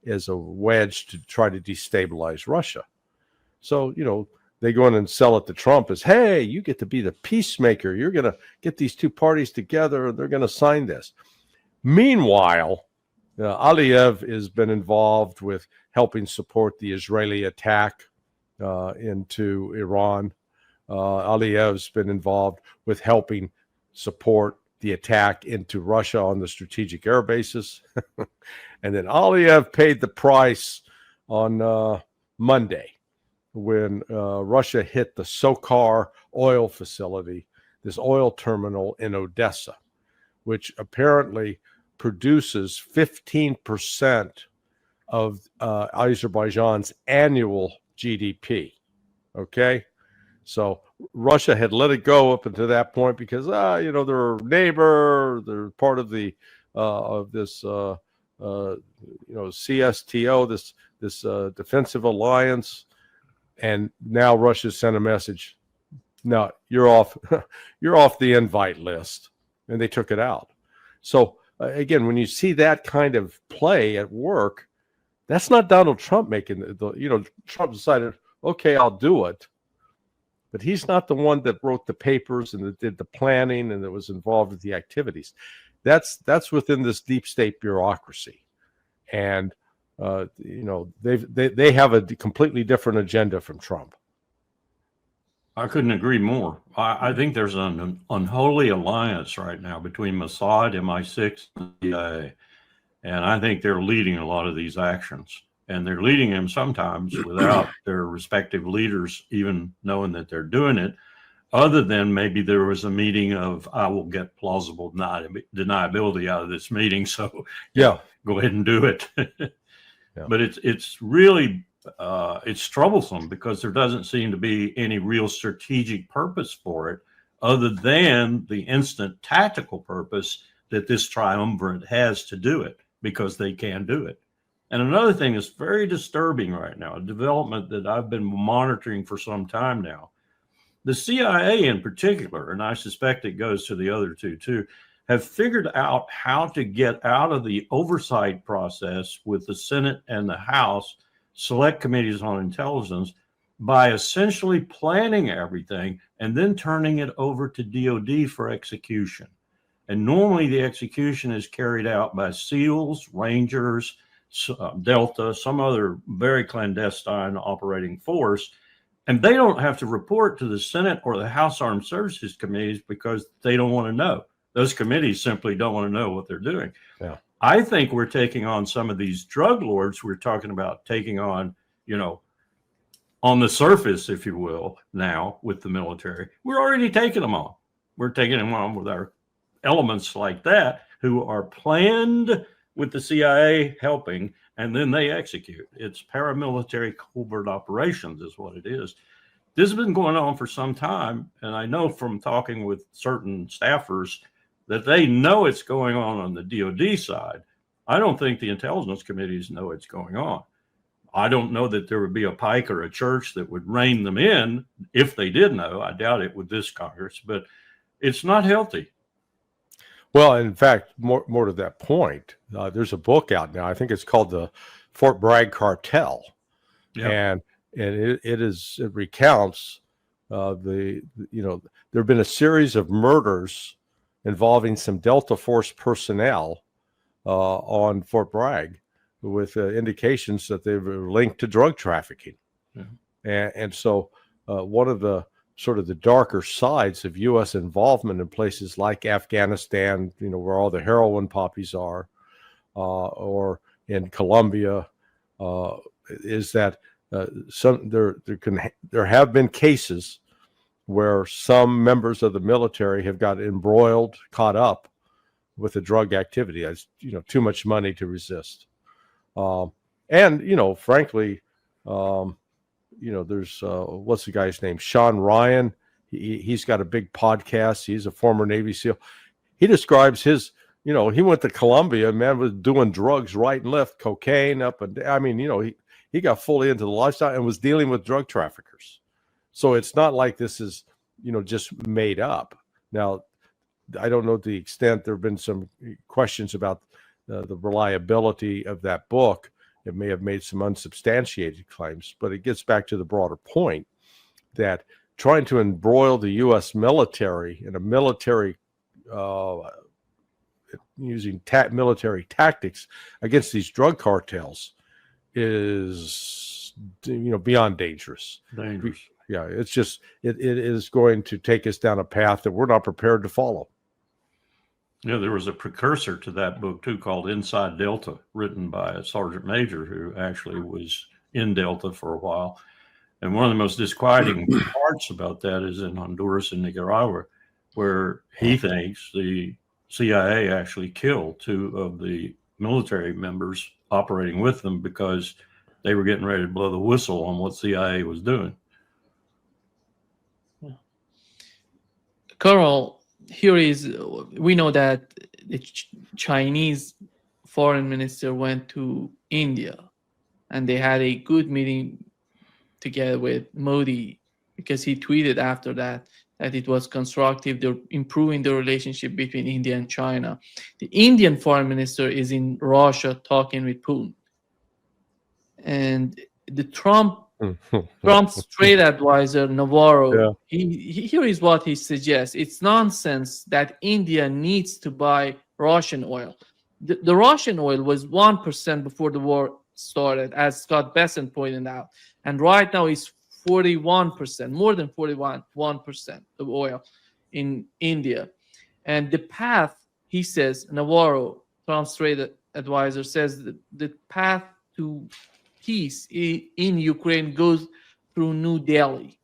as a wedge to try to destabilize Russia. So, they go in and sell it to Trump as, "Hey, you get to be the peacemaker. You're going to get these two parties together and they're going to sign this." Meanwhile, Aliyev has been involved with helping support the Israeli attack into Iran. Aliyev's been involved with helping support the attack into Russia on the strategic air bases. And then Aliyev paid the price on Monday when Russia hit the Sokar oil facility, this oil terminal in Odessa, which apparently produces 15% of Azerbaijan's annual GDP. Okay? So Russia had let it go up until that point because, they're a neighbor, they're part of the of this, CSTO, this defensive alliance, and now Russia sent a message. No, you're off. You're off the invite list, and they took it out. So again, when you see that kind of play at work, that's not Donald Trump making Trump decided, okay, I'll do it. But he's not the one that wrote the papers and that did the planning and that was involved with the activities. That's within this deep state bureaucracy, and they have a completely different agenda from Trump. I couldn't agree more. I think there's an unholy alliance right now between Mossad, MI6, and the CIA, and I think they're leading a lot of these actions. And they're leading them sometimes without their respective leaders even knowing that they're doing it, other than maybe there was a meeting of, I will get plausible deniability out of this meeting, so yeah, go ahead and do it. Yeah. But it's really, it's troublesome because there doesn't seem to be any real strategic purpose for it other than the instant tactical purpose that this triumvirate has to do it because they can do it. And another thing that's very disturbing right now, a development that I've been monitoring for some time now, the CIA in particular, and I suspect it goes to the other two too, have figured out how to get out of the oversight process with the Senate and the House select committees on intelligence by essentially planning everything and then turning it over to DOD for execution. And normally the execution is carried out by SEALs, Rangers, Delta, some other very clandestine operating force, and they don't have to report to the Senate or the House Armed Services committees because they don't want to know. Those committees simply don't want to know what they're doing. Yeah. I think we're taking on some of these drug lords we're talking about taking on, on the surface, if you will, now with the military. We're already taking them on. We're taking them on with our elements like that who are planned with the CIA helping, and then they execute. It's paramilitary covert operations is what it is. This has been going on for some time, and I know from talking with certain staffers that they know it's going on the DOD side. I don't think the intelligence committees know it's going on. I don't know that there would be a Pike or a Church that would rein them in if they did know. I doubt it with this Congress, but it's not healthy. Well, in fact, more to that point, there's a book out now. I think it's called the Fort Bragg Cartel, and it recounts there have been a series of murders involving some Delta Force personnel on Fort Bragg, with indications that they were linked to drug trafficking, and so one of the sort of the darker sides of U.S. involvement in places like Afghanistan, where all the heroin poppies are, or in Colombia, is that there have been cases where some members of the military have got embroiled, caught up with the drug activity. As too much money to resist, and frankly. There's what's the guy's name? Sean Ryan. He's got a big podcast. He's a former Navy SEAL. He describes his, he went to Colombia, man, was doing drugs right and left, cocaine up and down. I mean, he got fully into the lifestyle and was dealing with drug traffickers. So it's not like this is, just made up. Now, I don't know the extent. There have been some questions about the reliability of that book. It may have made some unsubstantiated claims, but it gets back to the broader point that trying to embroil the U.S. military in a military, using military tactics against these drug cartels is, beyond dangerous. Yeah, it's just, it is going to take us down a path that we're not prepared to follow. Yeah, there was a precursor to that book, too, called Inside Delta, written by a sergeant major who actually was in Delta for a while. And one of the most disquieting parts about that is in Honduras and Nicaragua, where he thinks the CIA actually killed two of the military members operating with them because they were getting ready to blow the whistle on what CIA was doing. Carl, here is, we know that the Chinese foreign minister went to India and they had a good meeting together with Modi, because he tweeted after that it was constructive. They're improving the relationship between India and China. The Indian foreign minister is in Russia talking with Putin. And the Trump's trade advisor, Navarro, here is what he suggests. It's nonsense that India needs to buy Russian oil. The Russian oil was 1% before the war started, as Scott Besson pointed out. And right now it's 41%, more than 41% of oil in India. And the path, he says, Navarro, Trump's trade advisor, says that the path to peace in Ukraine goes through New Delhi.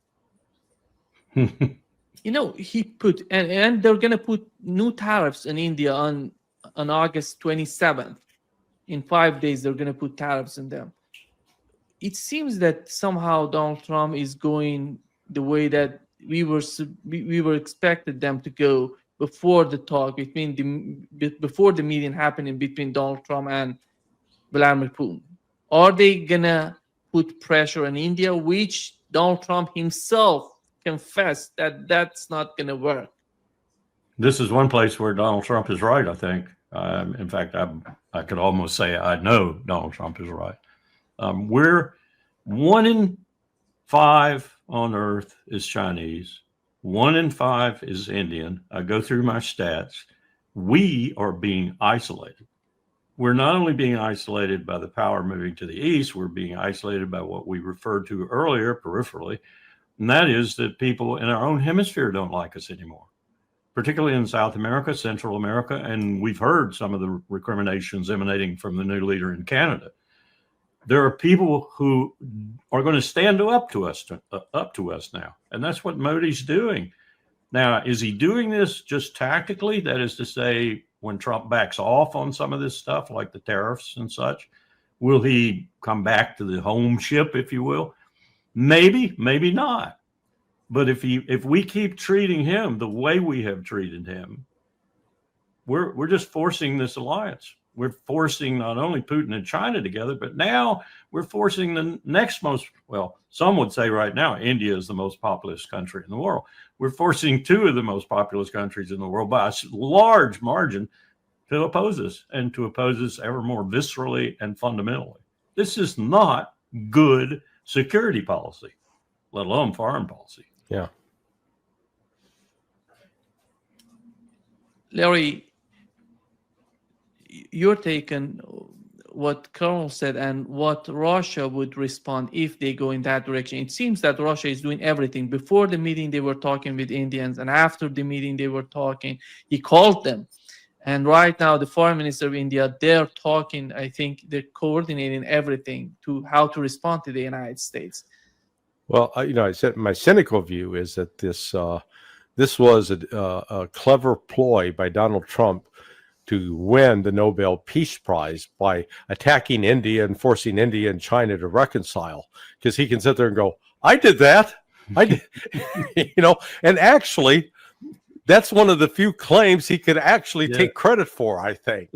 He put, and they're going to put new tariffs in India on August 27th. In 5 days, they're going to put tariffs in them. It seems that somehow Donald Trump is going the way that we were expected them to go before the talk before the meeting happening between Donald Trump and Vladimir Putin. Are they gonna put pressure on India, which Donald Trump himself confessed that that's not gonna work? This is one place where Donald Trump is right, I think. In fact, I could almost say I know Donald Trump is right. We're 1 in 5 on Earth is Chinese. 1 in 5 is Indian. I go through my stats. We are being isolated. We're not only being isolated by the power moving to the east, we're being isolated by what we referred to earlier peripherally, and that is that people in our own hemisphere don't like us anymore, particularly in South America, Central America, and we've heard some of the recriminations emanating from the new leader in Canada. There are people who are going to stand up to us now, and that's what Modi's doing. Now, is he doing this just tactically? That is to say, when Trump backs off on some of this stuff, like the tariffs and such, will he come back to the home ship, if you will? Maybe, maybe not. But if we keep treating him the way we have treated him, we're just forcing this alliance. We're forcing not only Putin and China together, but now we're forcing the next most, well, some would say right now, India is the most populous country in the world. We're forcing 2 of the most populous countries in the world by a large margin to oppose us, and to oppose us ever more viscerally and fundamentally. This is not good security policy, let alone foreign policy. Yeah. Larry, your take on what Colonel said and what Russia would respond if they go in that direction. It seems that Russia is doing everything. Before the meeting, they were talking with Indians, and after the meeting, they were talking. He called them. And right now, the foreign minister of India, they're talking, I think they're coordinating everything to how to respond to the United States. Well, I said my cynical view is that this was a clever ploy by Donald Trump to win the Nobel Peace Prize by attacking India and forcing India and China to reconcile, because he can sit there and go, I did that. I did, and actually that's one of the few claims he could actually take credit for, I think,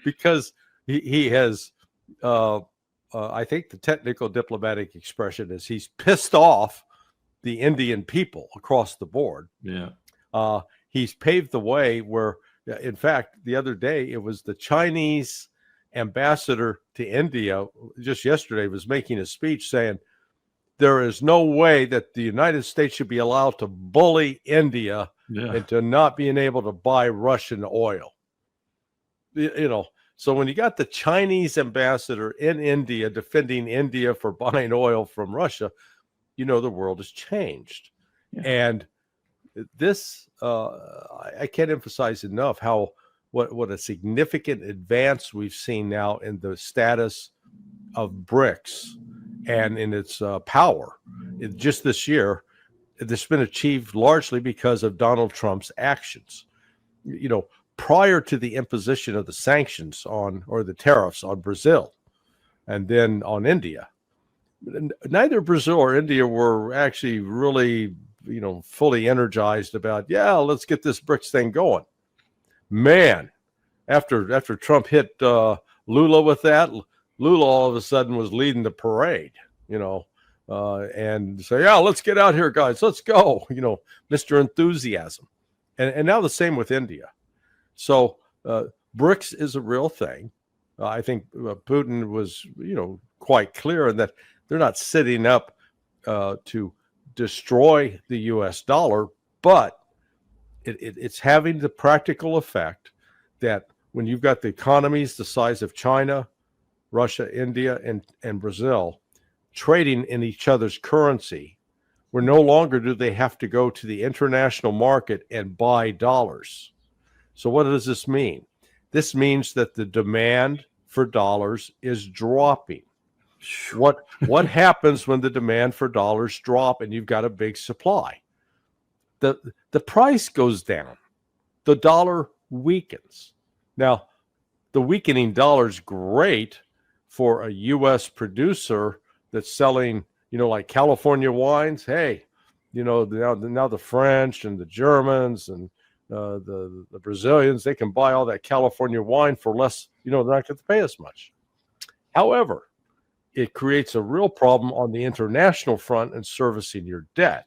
because he has, I think the technical diplomatic expression is he's pissed off the Indian people across the board. Yeah. He's paved the way where, in fact, the other day, it was the Chinese ambassador to India just yesterday was making a speech saying there is no way that the United States should be allowed to bully India into not being able to buy Russian oil. So when you got the Chinese ambassador in India defending India for buying oil from Russia, the world has changed. Yeah. And this, I can't emphasize enough what a significant advance we've seen now in the status of BRICS and in its power. Just this year, this has been achieved largely because of Donald Trump's actions. Prior to the imposition of the sanctions or the tariffs on Brazil and then on India, neither Brazil or India were actually really fully energized about, yeah, let's get this BRICS thing going. Man, after Trump hit Lula with that, Lula all of a sudden was leading the parade, and say, yeah, let's get out here, guys, let's go, Mr. Enthusiasm. And now the same with India. So BRICS is a real thing. I think Putin was, quite clear in that they're not sitting up to destroy the U.S. dollar, but it's having the practical effect that when you've got the economies the size of China, Russia, India, and Brazil trading in each other's currency, where no longer do they have to go to the international market and buy dollars. So what does this mean? This means that the demand for dollars is dropping. What happens when the demand for dollars drop and you've got a big supply? The price goes down. The dollar weakens. Now, the weakening dollar is great for a U.S. producer that's selling, like California wines. Hey, now the French and the Germans and the Brazilians, they can buy all that California wine for less, they're not going to pay as much. However, it creates a real problem on the international front in servicing your debt,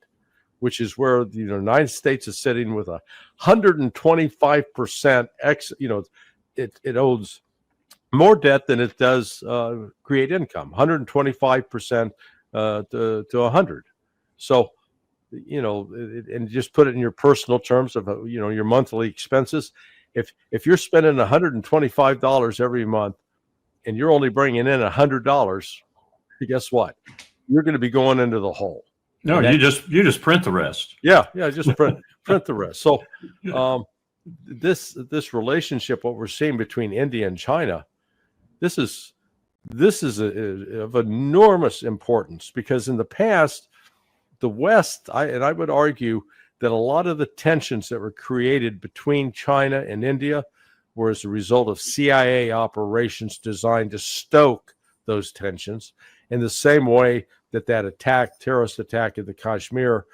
which is where the United States is sitting with 125% it owes more debt than it does create income, 125% to 100. So, and just put it in your personal terms of, your monthly expenses. If you're spending $125 every month and you're only bringing in $100, guess what? You're going to be going into the hole. No, you just print the rest. Yeah, just print the rest. So this relationship, what we're seeing between India and China, this is of enormous importance, because in the past, the West, I would argue that a lot of the tensions that were created between China and India were as a result of CIA operations designed to stoke those tensions, in the same way that terrorist attack in the Kashmir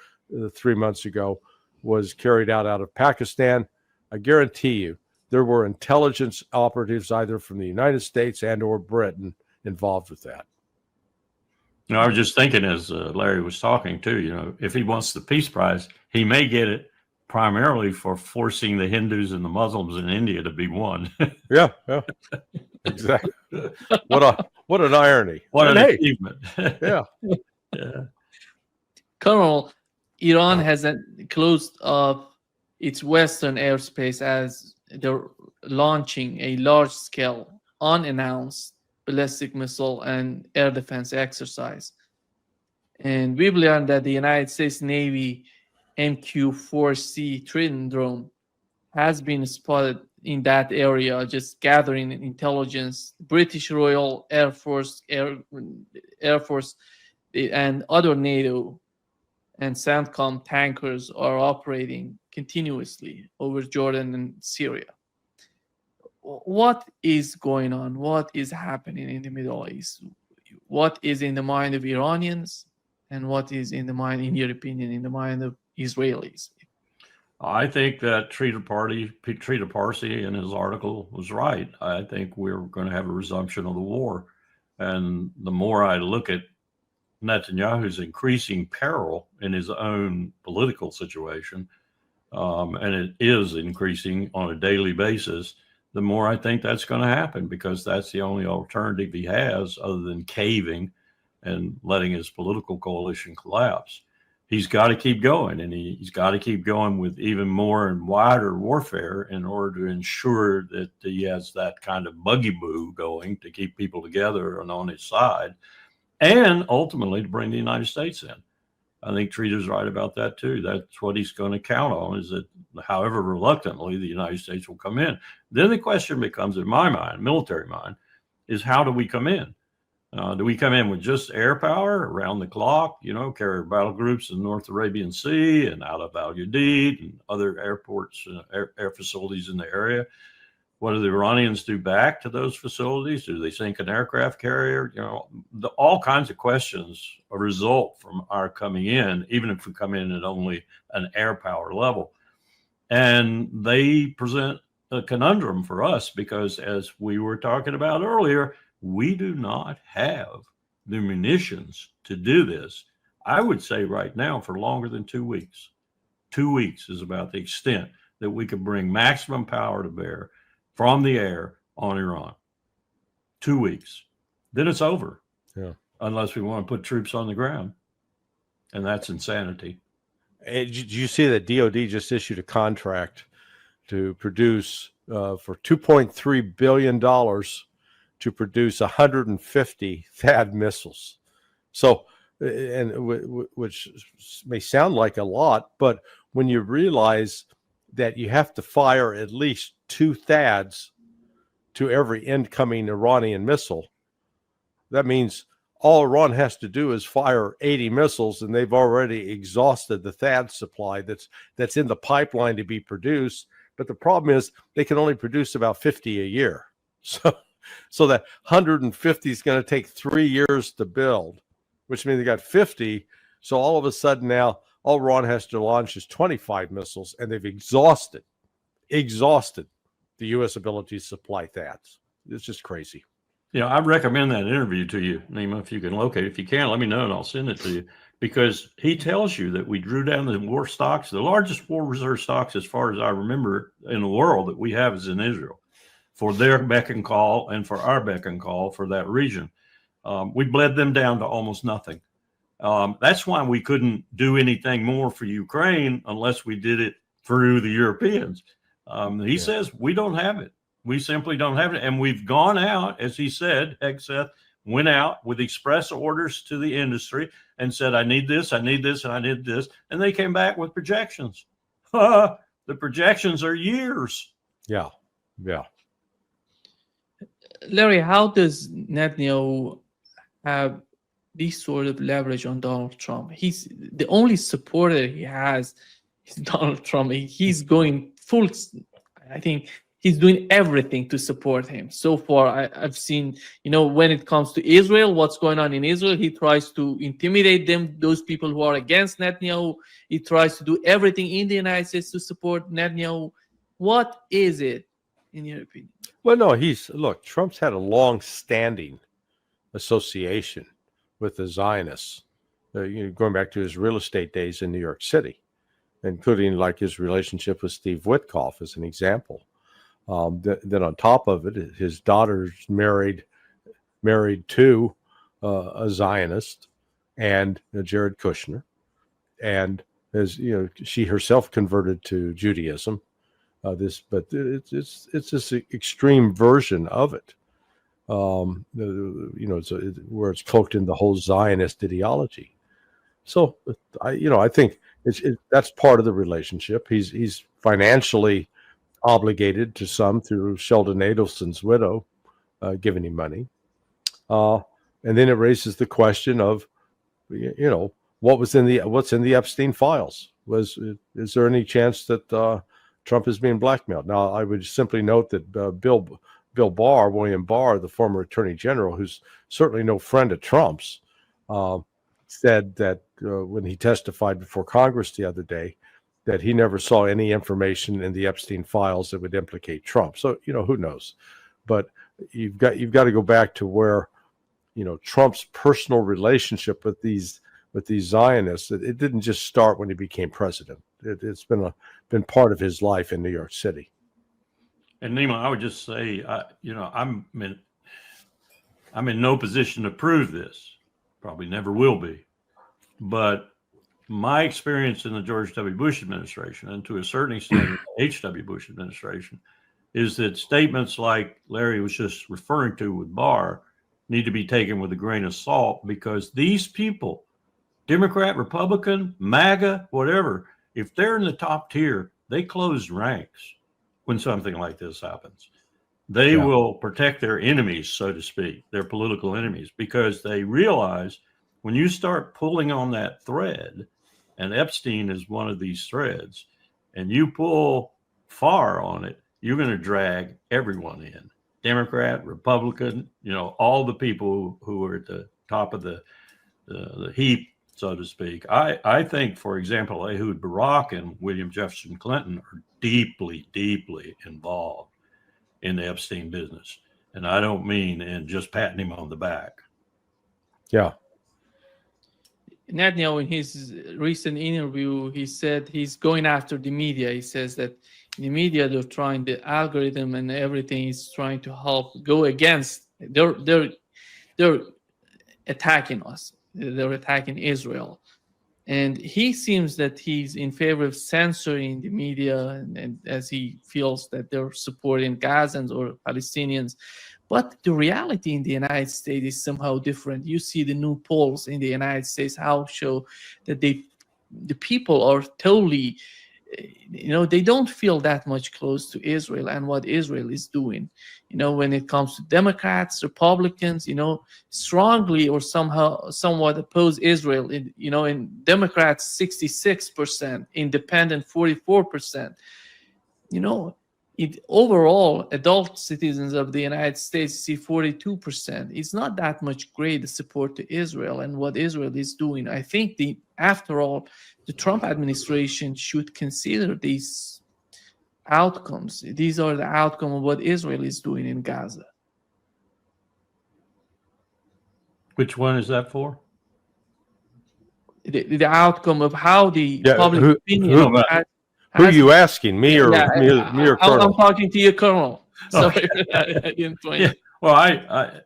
3 months ago was carried out of Pakistan. I guarantee you there were intelligence operatives either from the United States and or Britain involved with that. I was just thinking as Larry was talking too, if he wants the Peace Prize, he may get it primarily for forcing the Hindus and the Muslims in India to be one. Yeah, exactly. What an irony. What an achievement. Yeah. Colonel, Iran hasn't closed up its Western airspace as they're launching a large-scale, unannounced ballistic missile and air defense exercise. And we've learned that the United States Navy MQ-4C Triton drone has been spotted in that area, just gathering intelligence. British Royal Air Force, and other NATO and CENTCOM tankers are operating continuously over Jordan and Syria. What is going on? What is happening in the Middle East? What is in the mind of Iranians, and what is in your opinion, in the mind of Israelis? I think that Trita Parsi in his article was right. I think we're going to have a resumption of the war. And the more I look at Netanyahu's increasing peril in his own political situation, and it is increasing on a daily basis, the more I think that's going to happen, because that's the only alternative he has other than caving and letting his political coalition collapse. He's got to keep going, and he's got to keep going with even more and wider warfare in order to ensure that he has that kind of buggy-boo going to keep people together and on his side, and ultimately to bring the United States in. I think Trita's right about that too. That's what he's going to count on, is that however reluctantly the United States will come in. Then the question becomes, in my mind, military mind, is how do we come in? Do we come in with just air power around the clock, carrier battle groups in the North Arabian Sea and out of Al Udeid and other airports, air facilities in the area? What do the Iranians do back to those facilities? Do they sink an aircraft carrier? You know, all kinds of questions result from our coming in, even if we come in at only an air power level. And they present a conundrum for us because, as we were talking about earlier, we do not have the munitions to do this. I would say right now for longer than 2 weeks. 2 weeks is about the extent that we could bring maximum power to bear from the air on Iran. 2 weeks. Then it's over. Yeah. Unless we want to put troops on the ground. And that's insanity. Did you see that DOD just issued a contract to produce for $2.3 billion to produce 150 THAAD missiles? So, which may sound like a lot, but when you realize that you have to fire at least 2 THAADs to every incoming Iranian missile, that means all Iran has to do is fire 80 missiles, and they've already exhausted the THAAD supply that's in the pipeline to be produced. But the problem is they can only produce about 50 a year. So that 150 is going to take 3 years to build, which means they got 50. So all of a sudden now, all Iran has to launch is 25 missiles, and they've exhausted the U.S. ability to supply THAADs. It's just crazy. Yeah, I recommend that interview to you, Nima, if you can locate it. If you can, let me know and I'll send it to you, because he tells you that we drew down the war stocks. The largest war reserve stocks, as far as I remember, in the world that we have is in Israel for their beck and call and for our beck and call for that region. We bled them down to almost nothing. That's why we couldn't do anything more for Ukraine unless we did it through the Europeans. He says we don't have it. We simply don't have it. And we've gone out, as he said, Hegseth went out with express orders to the industry and said, I need this, I need this, and I need this. And they came back with projections. The projections are years. Yeah. Yeah. Larry, how does Netanyahu have this sort of leverage on Donald Trump? He's the only supporter he has is Donald Trump. He's going full, I think he's doing everything to support him. So far, I've seen, when it comes to Israel, what's going on in Israel, he tries to intimidate them, those people who are against Netanyahu. He tries to do everything in the United States to support Netanyahu. What is it, in your opinion? Well, no, Trump's had a long-standing association with the Zionists, going back to his real estate days in New York City, including like his relationship with Steve Witkoff as an example. Then on top of it, his daughter's married to a Zionist, and Jared Kushner, and as she herself converted to Judaism. But it's this extreme version of it. Where it's cloaked in the whole Zionist ideology. So I think that's part of the relationship. He's financially obligated to some through Sheldon Adelson's widow, giving him money. And then it raises the question of, what's in the Epstein files? Is there any chance that Trump is being blackmailed? Now, I would simply note that William Barr, the former attorney general, who's certainly no friend of Trump's, said that when he testified before Congress the other day, that he never saw any information in the Epstein files that would implicate Trump. So, who knows? But you've got to go back to where, Trump's personal relationship with these Zionists, it didn't just start when he became president. It's been part of his life in New York City. And Nima, I would just say, I'm in no position to prove this. Probably never will be. But my experience in the George W. Bush administration, and to a certain extent in the H.W. Bush administration, is that statements like Larry was just referring to with Barr need to be taken with a grain of salt, because these people, Democrat, Republican, MAGA, whatever, if they're in the top tier, they close ranks when something like this happens. They will protect their enemies, so to speak, their political enemies, because they realize when you start pulling on that thread, and Epstein is one of these threads, and you pull far on it, you're going to drag everyone in. Democrat, Republican, all the people who are at the top of the heap, so to speak. I think, for example, Ehud Barak and William Jefferson Clinton are deeply, deeply involved in the Epstein business. And I don't mean in just patting him on the back. Yeah. Netanyahu, in his recent interview, he said he's going after the media. He says that the media, they're trying, the algorithm and everything is trying to help go against. They're attacking us. They're attacking Israel. And he seems that he's in favor of censoring the media, and as he feels that they're supporting Gazans or Palestinians. But the reality in the United States is somehow different. You see the new polls in the United States how show that the people are totally, they don't feel that much close to Israel and what Israel is doing. When it comes to Democrats, Republicans, strongly or somewhat oppose Israel. In Democrats, 66%, independent, 44%. Overall, adult citizens of the United States see 42%. It's not that much great support to Israel and what Israel is doing. I think after all, the Trump administration should consider these outcomes. These are the outcome of what Israel is doing in Gaza. Which one is that for? The outcome of how the public opinion. Who are you asking, me or me or Colonel? I'm talking to you, Colonel. Sorry, I didn't point. Yeah. Well, I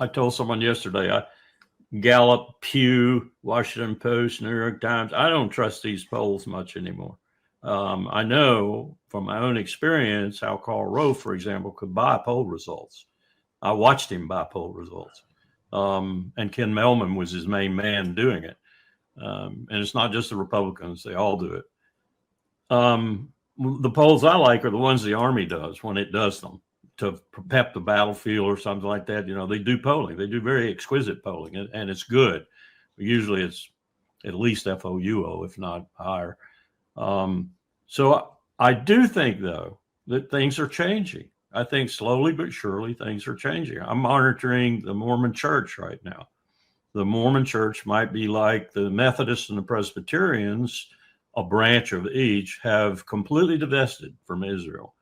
told someone yesterday, Gallup, Pew, Washington Post, New York Times, I don't trust these polls much anymore. I know from my own experience how Karl Rove, for example, could buy poll results. I watched him buy poll results. And Ken Mehlman was his main man doing it. And it's not just the Republicans, they all do it. The polls I like are the ones the Army does when it does them to prep the battlefield or something like that. They do polling. They do very exquisite polling, and it's good. Usually it's at least FOUO, if not higher. So I do think, though, that things are changing. I think slowly but surely things are changing. I'm monitoring the Mormon Church right now. The Mormon Church might be like the Methodists and the Presbyterians, a branch of each, have completely divested from Israel.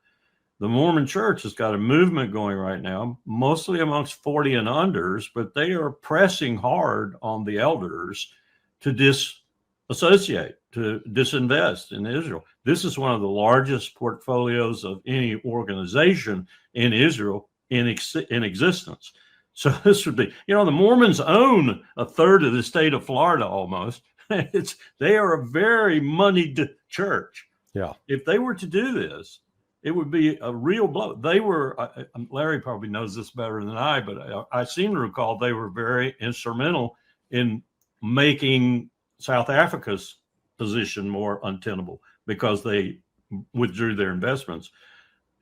The Mormon Church has got a movement going right now, mostly amongst 40 and unders, but they are pressing hard on the elders to disassociate, to disinvest in Israel. This is one of the largest portfolios of any organization in Israel in existence. So this would be, the Mormons own a third of the state of Florida almost. They are a very moneyed church. Yeah. If they were to do this, it would be a real blow. They were, Larry probably knows this better than I, but I seem to recall they were very instrumental in making South Africa's position more untenable because they withdrew their investments.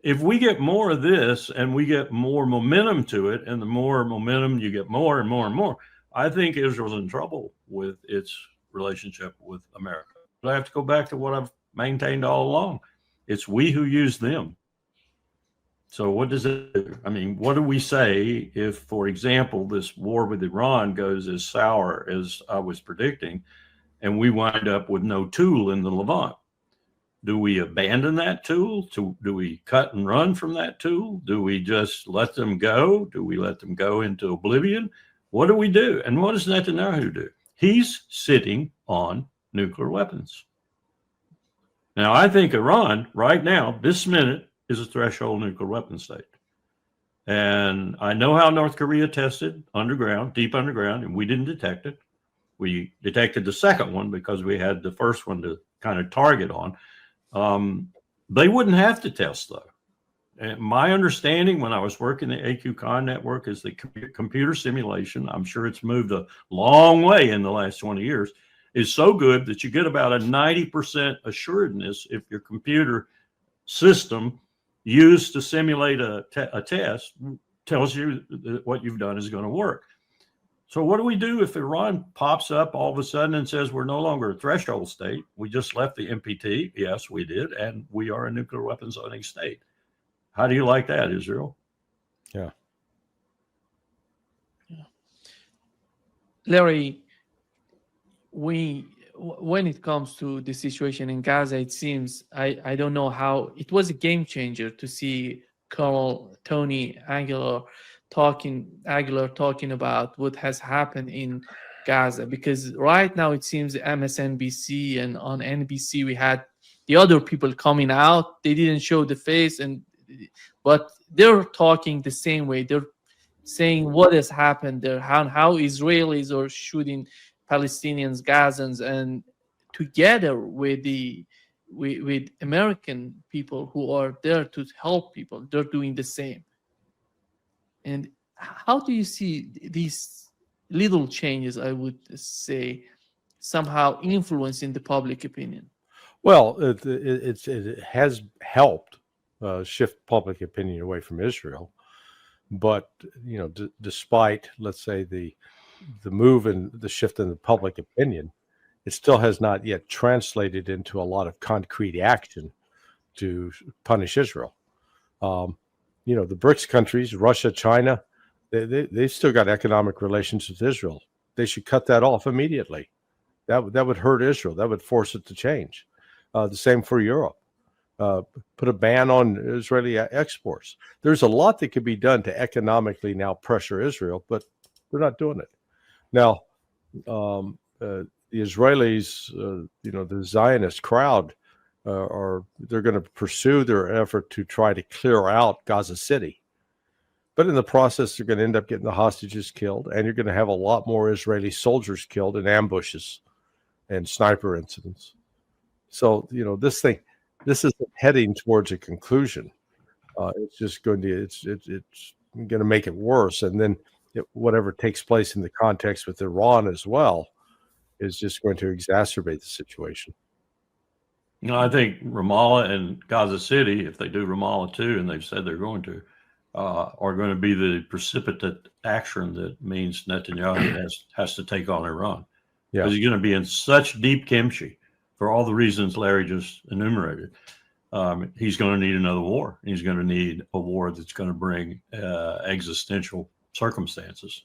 If we get more of this and we get more momentum to it, and the more momentum you get more and more and more, I think Israel's in trouble with its relationship with America. But I have to go back to what I've maintained all along. It's we who use them. So what does it do? I mean, what do we say if, for example, this war with Iran goes as sour as I was predicting, and we wind up with no tool in the Levant? Do we abandon that tool? Do we cut and run from that tool? Do we just let them go? Do we let them go into oblivion? What do we do? And what does Netanyahu do? He's sitting on nuclear weapons. Now, I think Iran right now, this minute, is a threshold nuclear weapon state. And I know how North Korea tested underground, deep underground, and we didn't detect it. We detected the second one because we had the first one to kind of target on. They wouldn't have to test, though. And my understanding when I was working the AQCon network is the computer simulation, I'm sure it's moved a long way in the last 20 years, is so good that you get about a 90% assuredness if your computer system used to simulate a test tells you that what you've done is going to work. So what do we do if Iran pops up all of a sudden and says we're no longer a threshold state? We just left the NPT. Yes, we did. And we are a nuclear weapons owning state. How do you like that, Israel? Yeah. Larry, when it comes to the situation in Gaza, it seems I don't know how it was a game changer to see Colonel Tony Aguilar talking about what has happened in Gaza, because right now it seems MSNBC and on NBC we had the other people coming out. They didn't show the face, but they're talking the same way. They're saying what has happened there, how Israelis are shooting Palestinians, Gazans, and together with with American people who are there to help people, they're doing the same. And how do you see these little changes, I would say, somehow influencing the public opinion? Well, it has helped shift public opinion away from Israel, but despite, let's say, the move and the shift in the public opinion, it still has not yet translated into a lot of concrete action to punish Israel. The BRICS countries, Russia, China, they've still got economic relations with Israel. They should cut that off immediately. That would hurt Israel. That would force it to change. The same for Europe. Put a ban on Israeli exports. There's a lot that could be done to economically now pressure Israel, but they're not doing it. Now, the Israelis, the Zionist crowd, they're going to pursue their effort to try to clear out Gaza City. But in the process, they're going to end up getting the hostages killed, and you're going to have a lot more Israeli soldiers killed in ambushes and sniper incidents. So, this is heading towards a conclusion. It's just going to, it's going to make it worse. And then whatever takes place in the context with Iran as well is just going to exacerbate the situation. I think Ramallah and Gaza City, if they do Ramallah too, and they've said they're going to, are going to be the precipitate action that means Netanyahu has to take on Iran. Yeah. Because he's going to be in such deep kimchi for all the reasons Larry just enumerated. He's going to need another war. He's going to need a war that's going to bring existential circumstances.